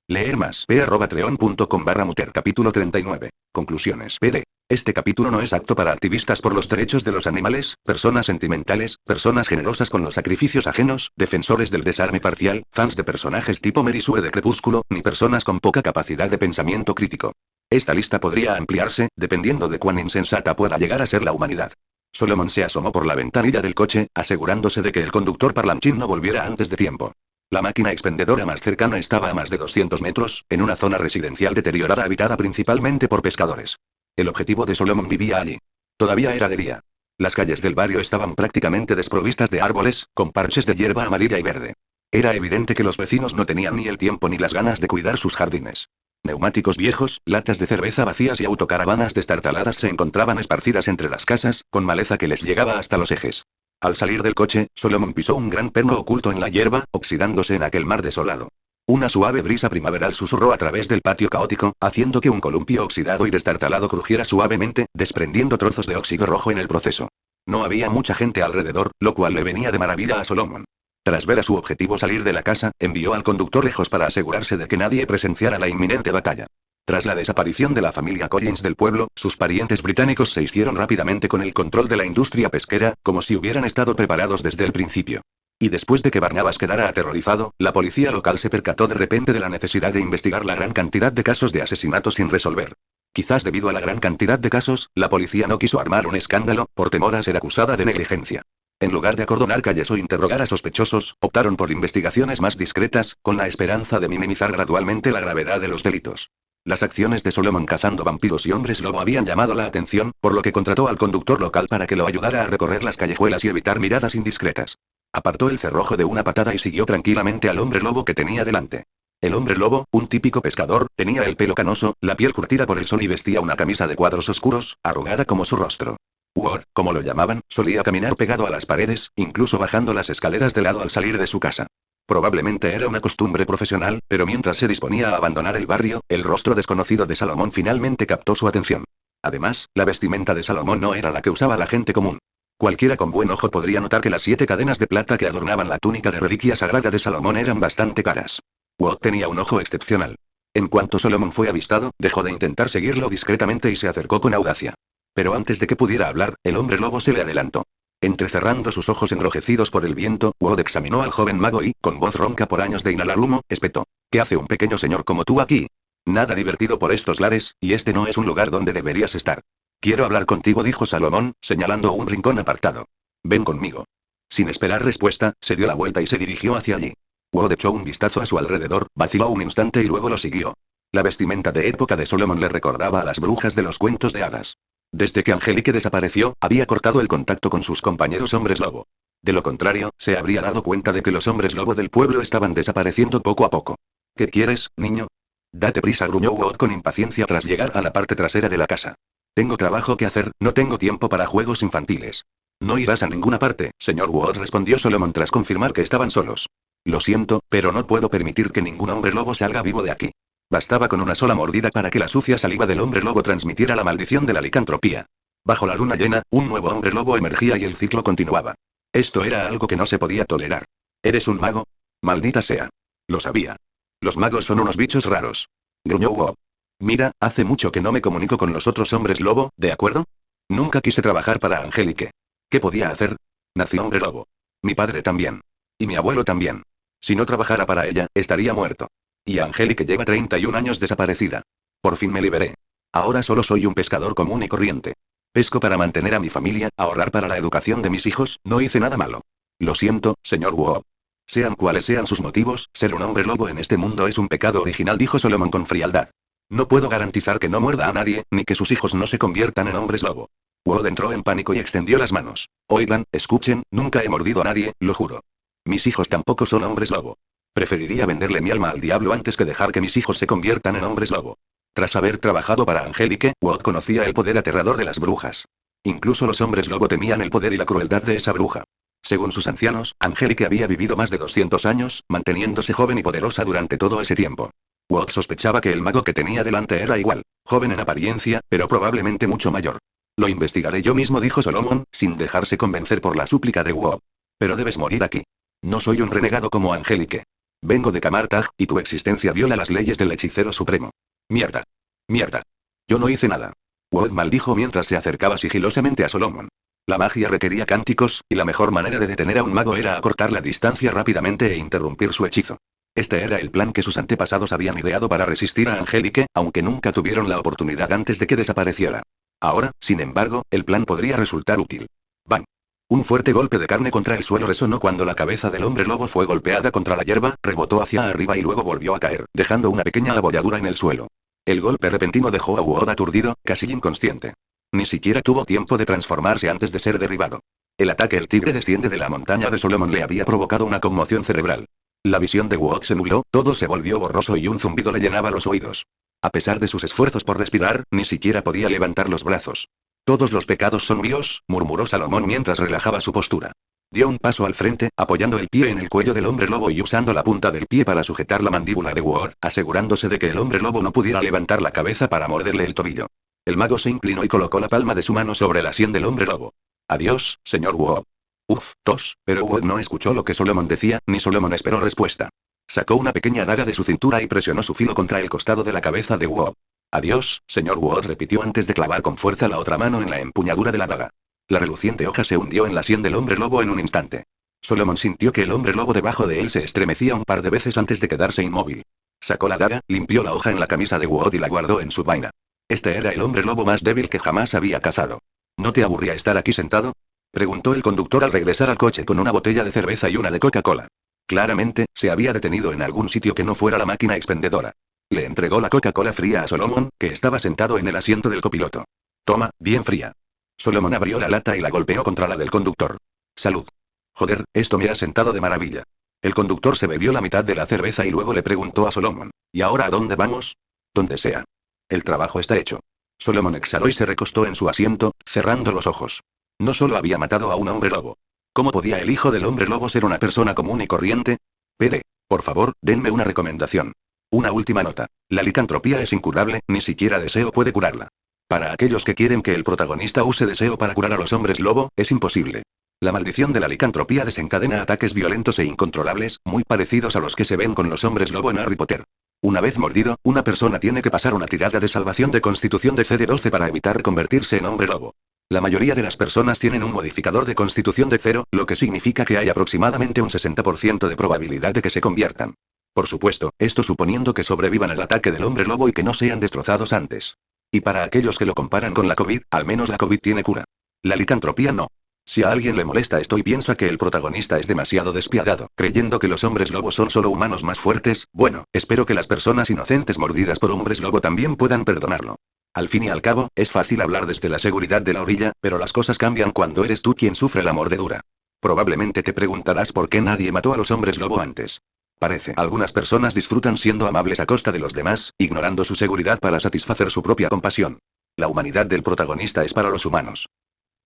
Leer más. p@treon.com/muter. Capítulo 39. Conclusiones. PD. Este capítulo no es apto para activistas por los derechos de los animales, personas sentimentales, personas generosas con los sacrificios ajenos, defensores del desarme parcial, fans de personajes tipo Mary Sue de Crepúsculo, ni personas con poca capacidad de pensamiento crítico. Esta lista podría ampliarse, dependiendo de cuán insensata pueda llegar a ser la humanidad. Solomon se asomó por la ventanilla del coche, asegurándose de que el conductor parlanchín no volviera antes de tiempo. La máquina expendedora más cercana estaba a más de 200 metros, en una zona residencial deteriorada habitada principalmente por pescadores. El objetivo de Solomon vivía allí. Todavía era de día. Las calles del barrio estaban prácticamente desprovistas de árboles, con parches de hierba amarilla y verde. Era evidente que los vecinos no tenían ni el tiempo ni las ganas de cuidar sus jardines. Neumáticos viejos, latas de cerveza vacías y autocaravanas destartaladas se encontraban esparcidas entre las casas, con maleza que les llegaba hasta los ejes. Al salir del coche, Solomon pisó un gran perno oculto en la hierba, oxidándose en aquel mar desolado. Una suave brisa primaveral susurró a través del patio caótico, haciendo que un columpio oxidado y destartalado crujiera suavemente, desprendiendo trozos de óxido rojo en el proceso. No había mucha gente alrededor, lo cual le venía de maravilla a Solomon. Tras ver a su objetivo salir de la casa, envió al conductor lejos para asegurarse de que nadie presenciara la inminente batalla. Tras la desaparición de la familia Collins del pueblo, sus parientes británicos se hicieron rápidamente con el control de la industria pesquera, como si hubieran estado preparados desde el principio. Y después de que Barnabas quedara aterrorizado, la policía local se percató de repente de la necesidad de investigar la gran cantidad de casos de asesinato sin resolver. Quizás debido a la gran cantidad de casos, la policía no quiso armar un escándalo, por temor a ser acusada de negligencia. En lugar de acordonar calles o interrogar a sospechosos, optaron por investigaciones más discretas, con la esperanza de minimizar gradualmente la gravedad de los delitos. Las acciones de Solomon cazando vampiros y hombres lobo habían llamado la atención, por lo que contrató al conductor local para que lo ayudara a recorrer las callejuelas y evitar miradas indiscretas. Apartó el cerrojo de una patada y siguió tranquilamente al hombre lobo que tenía delante. El hombre lobo, un típico pescador, tenía el pelo canoso, la piel curtida por el sol y vestía una camisa de cuadros oscuros, arrugada como su rostro. Ward, como lo llamaban, solía caminar pegado a las paredes, incluso bajando las escaleras de lado al salir de su casa. Probablemente era una costumbre profesional, pero mientras se disponía a abandonar el barrio, el rostro desconocido de Salomón finalmente captó su atención. Además, la vestimenta de Salomón no era la que usaba la gente común. Cualquiera con buen ojo podría notar que las 7 cadenas de plata que adornaban la túnica de reliquia sagrada de Salomón eran bastante caras. Ward tenía un ojo excepcional. En cuanto Solomon fue avistado, dejó de intentar seguirlo discretamente y se acercó con audacia. Pero antes de que pudiera hablar, el hombre lobo se le adelantó. Entrecerrando sus ojos enrojecidos por el viento, Ward examinó al joven mago y, con voz ronca por años de inhalar humo, espetó. ¿Qué hace un pequeño señor como tú aquí? Nada divertido por estos lares, y este no es un lugar donde deberías estar. Quiero hablar contigo, dijo Salomón, señalando un rincón apartado. Ven conmigo. Sin esperar respuesta, se dio la vuelta y se dirigió hacia allí. Ward echó un vistazo a su alrededor, vaciló un instante y luego lo siguió. La vestimenta de época de Solomon le recordaba a las brujas de los cuentos de hadas. Desde que Angelique desapareció, había cortado el contacto con sus compañeros hombres lobo. De lo contrario, se habría dado cuenta de que los hombres lobo del pueblo estaban desapareciendo poco a poco. ¿Qué quieres, niño? Date prisa, gruñó Ward con impaciencia tras llegar a la parte trasera de la casa. Tengo trabajo que hacer, no tengo tiempo para juegos infantiles. No irás a ninguna parte, señor Ward, respondió Solomon tras confirmar que estaban solos. Lo siento, pero no puedo permitir que ningún hombre lobo salga vivo de aquí. Bastaba con una sola mordida para que la sucia saliva del hombre lobo transmitiera la maldición de la licantropía. Bajo la luna llena, un nuevo hombre lobo emergía y el ciclo continuaba. Esto era algo que no se podía tolerar. ¿Eres un mago? Maldita sea. Lo sabía. Los magos son unos bichos raros. Gruñó Ward. Mira, hace mucho que no me comunico con los otros hombres lobo, ¿de acuerdo? Nunca quise trabajar para Angelique. ¿Qué podía hacer? Nací hombre lobo. Mi padre también. Y mi abuelo también. Si no trabajara para ella, estaría muerto. Y Angelique lleva 31 años desaparecida. Por fin me liberé. Ahora solo soy un pescador común y corriente. Pesco para mantener a mi familia, ahorrar para la educación de mis hijos, no hice nada malo. Lo siento, señor Wu. Sean cuales sean sus motivos, ser un hombre lobo en este mundo es un pecado original, dijo Solomon con frialdad. No puedo garantizar que no muerda a nadie, ni que sus hijos no se conviertan en hombres lobo. Wood entró en pánico y extendió las manos. Oigan, escuchen, nunca he mordido a nadie, lo juro. Mis hijos tampoco son hombres lobo. Preferiría venderle mi alma al diablo antes que dejar que mis hijos se conviertan en hombres lobo. Tras haber trabajado para Angelique, Wood conocía el poder aterrador de las brujas. Incluso los hombres lobo temían el poder y la crueldad de esa bruja. Según sus ancianos, Angelique había vivido más de 200 años, manteniéndose joven y poderosa durante todo ese tiempo. Wood sospechaba que el mago que tenía delante era igual, joven en apariencia, pero probablemente mucho mayor. Lo investigaré yo mismo, dijo Solomon, sin dejarse convencer por la súplica de Wood. Pero debes morir aquí. No soy un renegado como Angelique. Vengo de Camartag, y tu existencia viola las leyes del hechicero supremo. Mierda. Mierda. Yo no hice nada. Wood maldijo mientras se acercaba sigilosamente a Solomon. La magia requería cánticos, y la mejor manera de detener a un mago era acortar la distancia rápidamente e interrumpir su hechizo. Este era el plan que sus antepasados habían ideado para resistir a Angelique, aunque nunca tuvieron la oportunidad antes de que desapareciera. Ahora, sin embargo, el plan podría resultar útil. ¡Bang! Un fuerte golpe de carne contra el suelo resonó cuando la cabeza del hombre lobo fue golpeada contra la hierba, rebotó hacia arriba y luego volvió a caer, dejando una pequeña abolladura en el suelo. El golpe repentino dejó a Wood aturdido, casi inconsciente. Ni siquiera tuvo tiempo de transformarse antes de ser derribado. El ataque El tigre desciende de la montaña de Solomon le había provocado una conmoción cerebral. La visión de Wood se nubló, todo se volvió borroso y un zumbido le llenaba los oídos. A pesar de sus esfuerzos por respirar, ni siquiera podía levantar los brazos. Todos los pecados son míos, murmuró Salomón mientras relajaba su postura. Dio un paso al frente, apoyando el pie en el cuello del hombre lobo y usando la punta del pie para sujetar la mandíbula de Wood, asegurándose de que el hombre lobo no pudiera levantar la cabeza para morderle el tobillo. El mago se inclinó y colocó la palma de su mano sobre la sien del hombre lobo. Adiós, señor Wood. Uf, tos, pero Wood no escuchó lo que Solomon decía, ni Solomon esperó respuesta. Sacó una pequeña daga de su cintura y presionó su filo contra el costado de la cabeza de Wood. Adiós, señor Wood, repitió antes de clavar con fuerza la otra mano en la empuñadura de la daga. La reluciente hoja se hundió en la sien del hombre lobo en un instante. Solomon sintió que el hombre lobo debajo de él se estremecía un par de veces antes de quedarse inmóvil. Sacó la daga, limpió la hoja en la camisa de Wood y la guardó en su vaina. Este era el hombre lobo más débil que jamás había cazado. ¿No te aburría estar aquí sentado?, preguntó el conductor al regresar al coche con una botella de cerveza y una de Coca-Cola. Claramente, se había detenido en algún sitio que no fuera la máquina expendedora. Le entregó la Coca-Cola fría a Solomon, que estaba sentado en el asiento del copiloto. Toma, bien fría. Solomon abrió la lata y la golpeó contra la del conductor. Salud. Joder, esto me ha sentado de maravilla. El conductor se bebió la mitad de la cerveza y luego le preguntó a Solomon: ¿y ahora a dónde vamos? Donde sea. El trabajo está hecho. Solomon exhaló y se recostó en su asiento, cerrando los ojos. No solo había matado a un hombre lobo. ¿Cómo podía el hijo del hombre lobo ser una persona común y corriente? Pede, por favor, denme una recomendación. Una última nota. La licantropía es incurable, ni siquiera deseo puede curarla. Para aquellos que quieren que el protagonista use deseo para curar a los hombres lobo, es imposible. La maldición de la licantropía desencadena ataques violentos e incontrolables, muy parecidos a los que se ven con los hombres lobo en Harry Potter. Una vez mordido, una persona tiene que pasar una tirada de salvación de constitución de CD12 para evitar convertirse en hombre lobo. La mayoría de las personas tienen un modificador de constitución de 0, lo que significa que hay aproximadamente un 60% de probabilidad de que se conviertan. Por supuesto, esto suponiendo que sobrevivan al ataque del hombre lobo y que no sean destrozados antes. Y para aquellos que lo comparan con la COVID, al menos la COVID tiene cura. La licantropía no. Si a alguien le molesta esto y piensa que el protagonista es demasiado despiadado, creyendo que los hombres lobo son solo humanos más fuertes, bueno, espero que las personas inocentes mordidas por hombres lobo también puedan perdonarlo. Al fin y al cabo, es fácil hablar desde la seguridad de la orilla, pero las cosas cambian cuando eres tú quien sufre la mordedura. Probablemente te preguntarás por qué nadie mató a los hombres lobo antes. Parece, algunas personas disfrutan siendo amables a costa de los demás, ignorando su seguridad para satisfacer su propia compasión. La humanidad del protagonista es para los humanos.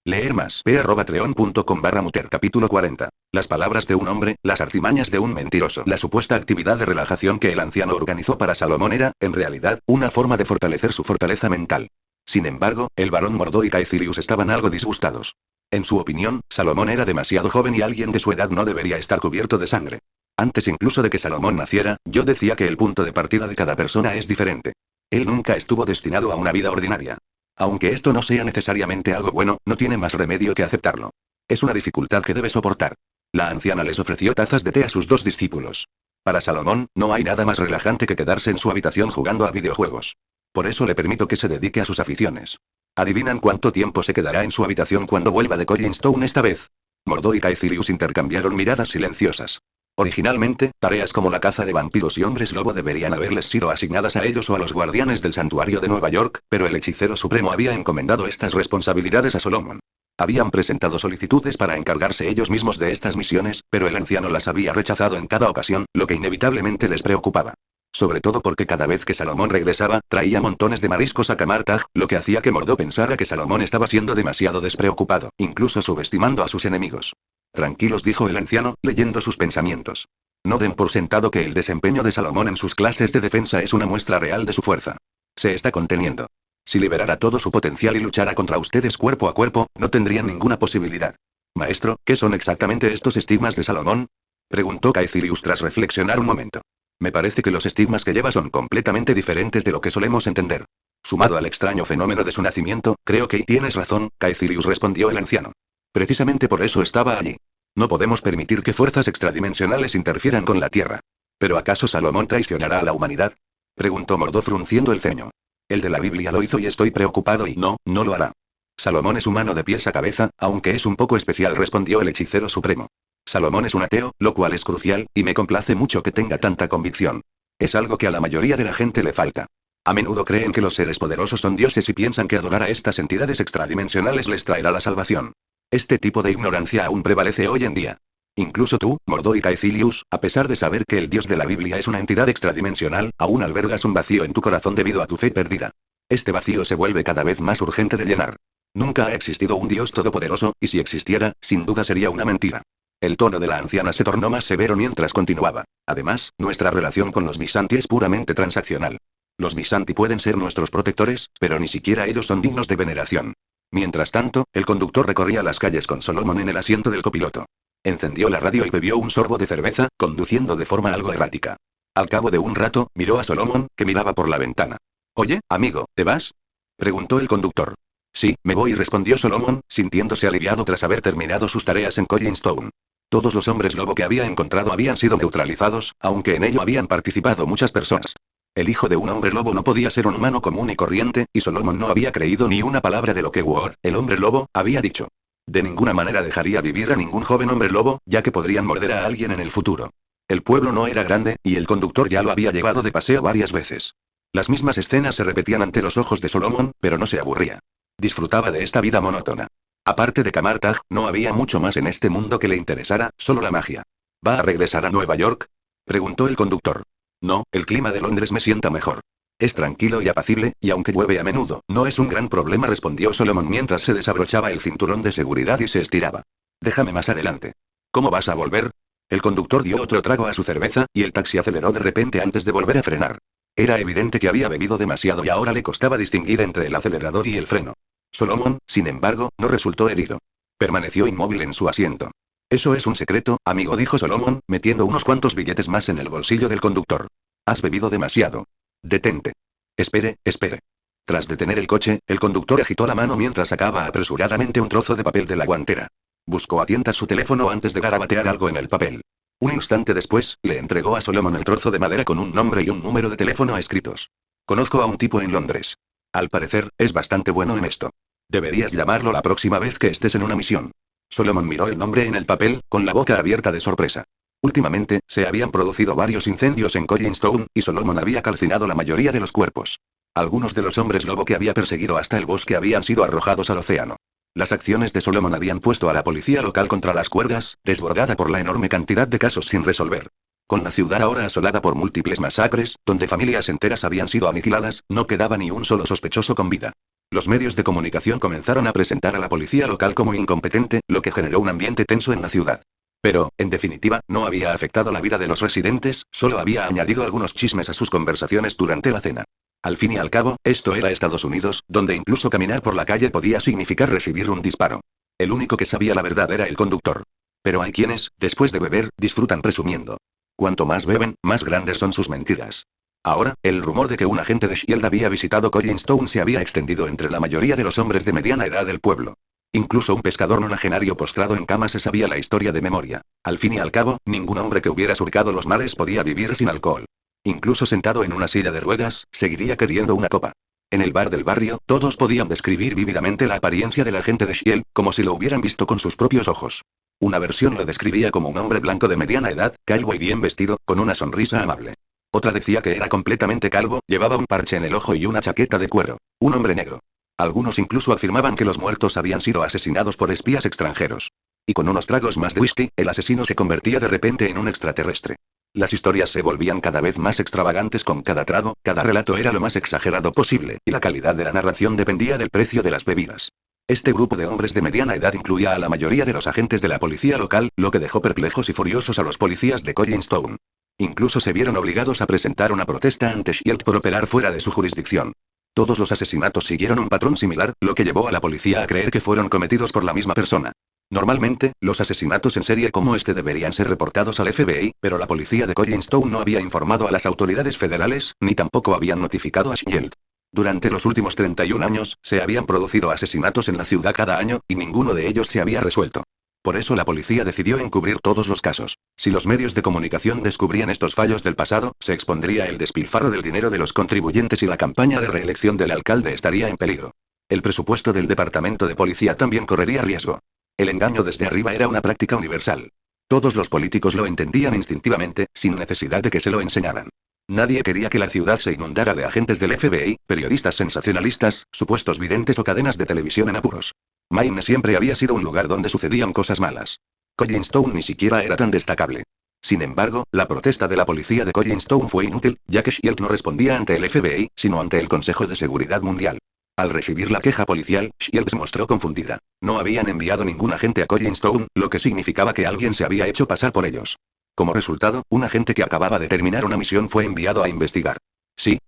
Leer más. p@treon.com/muter. Capítulo 40. Las palabras de un hombre, las artimañas de un mentiroso. La supuesta actividad de relajación que el anciano organizó para Salomón era, en realidad, una forma de fortalecer su fortaleza mental. Sin embargo, el barón Mordo y Caecilius estaban algo disgustados. En su opinión, Salomón era demasiado joven y alguien de su edad no debería estar cubierto de sangre. Antes incluso de que Salomón naciera, yo decía que el punto de partida de cada persona es diferente. Él nunca estuvo destinado a una vida ordinaria. Aunque esto no sea necesariamente algo bueno, no tiene más remedio que aceptarlo. Es una dificultad que debe soportar. La anciana les ofreció tazas de té a sus dos discípulos. Para Salomón, no hay nada más relajante que quedarse en su habitación jugando a videojuegos. Por eso le permito que se dedique a sus aficiones. ¿Adivinan cuánto tiempo se quedará en su habitación cuando vuelva de Collinstone esta vez? Mordo y Caecilius intercambiaron miradas silenciosas. Originalmente, tareas como la caza de vampiros y hombres lobo deberían haberles sido asignadas a ellos o a los guardianes del santuario de Nueva York, pero el hechicero supremo había encomendado estas responsabilidades a Solomon. Habían presentado solicitudes para encargarse ellos mismos de estas misiones, pero el anciano las había rechazado en cada ocasión, lo que inevitablemente les preocupaba. Sobre todo porque cada vez que Salomón regresaba, traía montones de mariscos a Camartag, lo que hacía que Mordo pensara que Salomón estaba siendo demasiado despreocupado, incluso subestimando a sus enemigos. Tranquilos, dijo el anciano, leyendo sus pensamientos. No den por sentado que el desempeño de Salomón en sus clases de defensa es una muestra real de su fuerza. Se está conteniendo. Si liberara todo su potencial y luchara contra ustedes cuerpo a cuerpo, no tendrían ninguna posibilidad. Maestro, ¿qué son exactamente estos estigmas de Salomón?, preguntó Caecilius tras reflexionar un momento. Me parece que los estigmas que lleva son completamente diferentes de lo que solemos entender. Sumado al extraño fenómeno de su nacimiento, creo que tienes razón, Caecilius, respondió el anciano. Precisamente por eso estaba allí. No podemos permitir que fuerzas extradimensionales interfieran con la Tierra. ¿Pero acaso Salomón traicionará a la humanidad?, preguntó Mordo frunciendo el ceño. El de la Biblia lo hizo y estoy preocupado y no lo hará. Salomón es humano de pies a cabeza, aunque es un poco especial, respondió el hechicero supremo. Salomón es un ateo, lo cual es crucial, y me complace mucho que tenga tanta convicción. Es algo que a la mayoría de la gente le falta. A menudo creen que los seres poderosos son dioses y piensan que adorar a estas entidades extradimensionales les traerá la salvación. Este tipo de ignorancia aún prevalece hoy en día. Incluso tú, Mordo y Caecilius, a pesar de saber que el dios de la Biblia es una entidad extradimensional, aún albergas un vacío en tu corazón debido a tu fe perdida. Este vacío se vuelve cada vez más urgente de llenar. Nunca ha existido un dios todopoderoso, y si existiera, sin duda sería una mentira. El tono de la anciana se tornó más severo mientras continuaba. Además, nuestra relación con los Visanti es puramente transaccional. Los Visanti pueden ser nuestros protectores, pero ni siquiera ellos son dignos de veneración. Mientras tanto, el conductor recorría las calles con Solomon en el asiento del copiloto. Encendió la radio y bebió un sorbo de cerveza, conduciendo de forma algo errática. Al cabo de un rato, miró a Solomon, que miraba por la ventana. Oye, amigo, ¿te vas?, preguntó el conductor. Sí, me voy, respondió Solomon, sintiéndose aliviado tras haber terminado sus tareas en Collinstone. Todos los hombres lobo que había encontrado habían sido neutralizados, aunque en ello habían participado muchas personas. El hijo de un hombre lobo no podía ser un humano común y corriente, y Solomon no había creído ni una palabra de lo que Ward, el hombre lobo, había dicho. De ninguna manera dejaría vivir a ningún joven hombre lobo, ya que podrían morder a alguien en el futuro. El pueblo no era grande, y el conductor ya lo había llevado de paseo varias veces. Las mismas escenas se repetían ante los ojos de Solomon, pero no se aburría. Disfrutaba de esta vida monótona. Aparte de Camartag, no había mucho más en este mundo que le interesara, solo la magia. ¿Va a regresar a Nueva York?, preguntó el conductor. No, el clima de Londres me sienta mejor. Es tranquilo y apacible, y aunque llueve a menudo, no es un gran problema, respondió Solomon mientras se desabrochaba el cinturón de seguridad y se estiraba. Déjame más adelante. ¿Cómo vas a volver? El conductor dio otro trago a su cerveza, y el taxi aceleró de repente antes de volver a frenar. Era evidente que había bebido demasiado y ahora le costaba distinguir entre el acelerador y el freno. Solomon, sin embargo, no resultó herido. Permaneció inmóvil en su asiento. Eso es un secreto, amigo, dijo Solomon, metiendo unos cuantos billetes más en el bolsillo del conductor. Has bebido demasiado. Detente. Espere. Tras detener el coche, el conductor agitó la mano mientras sacaba apresuradamente un trozo de papel de la guantera. Buscó a tientas su teléfono antes de garabatear algo en el papel. Un instante después, le entregó a Solomon el trozo de madera con un nombre y un número de teléfono escritos. Conozco a un tipo en Londres. Al parecer, es bastante bueno en esto. Deberías llamarlo la próxima vez que estés en una misión. Solomon miró el nombre en el papel, con la boca abierta de sorpresa. Últimamente, se habían producido varios incendios en Collingstone, y Solomon había calcinado la mayoría de los cuerpos. Algunos de los hombres lobo que había perseguido hasta el bosque habían sido arrojados al océano. Las acciones de Solomon habían puesto a la policía local contra las cuerdas, desbordada por la enorme cantidad de casos sin resolver. Con la ciudad ahora asolada por múltiples masacres, donde familias enteras habían sido aniquiladas, no quedaba ni un solo sospechoso con vida. Los medios de comunicación comenzaron a presentar a la policía local como incompetente, lo que generó un ambiente tenso en la ciudad. Pero, en definitiva, no había afectado la vida de los residentes, solo había añadido algunos chismes a sus conversaciones durante la cena. Al fin y al cabo, esto era Estados Unidos, donde incluso caminar por la calle podía significar recibir un disparo. El único que sabía la verdad era el conductor. Pero hay quienes, después de beber, disfrutan presumiendo. Cuanto más beben, más grandes son sus mentiras. Ahora, el rumor de que un agente de Shield había visitado Collingstone se había extendido entre la mayoría de los hombres de mediana edad del pueblo. Incluso un pescador nonagenario postrado en cama se sabía la historia de memoria. Al fin y al cabo, ningún hombre que hubiera surcado los mares podía vivir sin alcohol. Incluso sentado en una silla de ruedas, seguiría queriendo una copa. En el bar del barrio, todos podían describir vívidamente la apariencia del agente de Shield, como si lo hubieran visto con sus propios ojos. Una versión lo describía como un hombre blanco de mediana edad, calvo y bien vestido, con una sonrisa amable. Otra decía que era completamente calvo, llevaba un parche en el ojo y una chaqueta de cuero. Un hombre negro. Algunos incluso afirmaban que los muertos habían sido asesinados por espías extranjeros. Y con unos tragos más de whisky, el asesino se convertía de repente en un extraterrestre. Las historias se volvían cada vez más extravagantes con cada trago, cada relato era lo más exagerado posible, y la calidad de la narración dependía del precio de las bebidas. Este grupo de hombres de mediana edad incluía a la mayoría de los agentes de la policía local, lo que dejó perplejos y furiosos a los policías de Collingstone. Incluso se vieron obligados a presentar una protesta ante Shield por operar fuera de su jurisdicción. Todos los asesinatos siguieron un patrón similar, lo que llevó a la policía a creer que fueron cometidos por la misma persona. Normalmente, los asesinatos en serie como este deberían ser reportados al FBI, pero la policía de Collingstone no había informado a las autoridades federales, ni tampoco habían notificado a Shield. Durante los últimos 31 años, se habían producido asesinatos en la ciudad cada año, y ninguno de ellos se había resuelto. Por eso la policía decidió encubrir todos los casos. Si los medios de comunicación descubrían estos fallos del pasado, se expondría el despilfarro del dinero de los contribuyentes y la campaña de reelección del alcalde estaría en peligro. El presupuesto del departamento de policía también correría riesgo. El engaño desde arriba era una práctica universal. Todos los políticos lo entendían instintivamente, sin necesidad de que se lo enseñaran. Nadie quería que la ciudad se inundara de agentes del FBI, periodistas sensacionalistas, supuestos videntes o cadenas de televisión en apuros. Maine siempre había sido un lugar donde sucedían cosas malas. Collingstone ni siquiera era tan destacable. Sin embargo, la protesta de la policía de Collingstone fue inútil, ya que Shield no respondía ante el FBI, sino ante el Consejo de Seguridad Mundial. Al recibir la queja policial, Shield se mostró confundida. No habían enviado ningún agente a Collingstone, lo que significaba que alguien se había hecho pasar por ellos. Como resultado, un agente que acababa de terminar una misión fue enviado a investigar. Sí.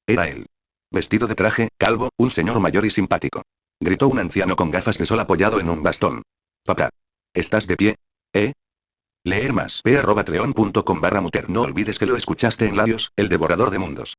Era él. Vestido de traje, calvo, un señor mayor y simpático. Gritó un anciano con gafas de sol apoyado en un bastón. Papá. ¿Estás de pie? ¿Eh? Leer más. p@treon.com/muter. No olvides que lo escuchaste en Labios, el devorador de mundos.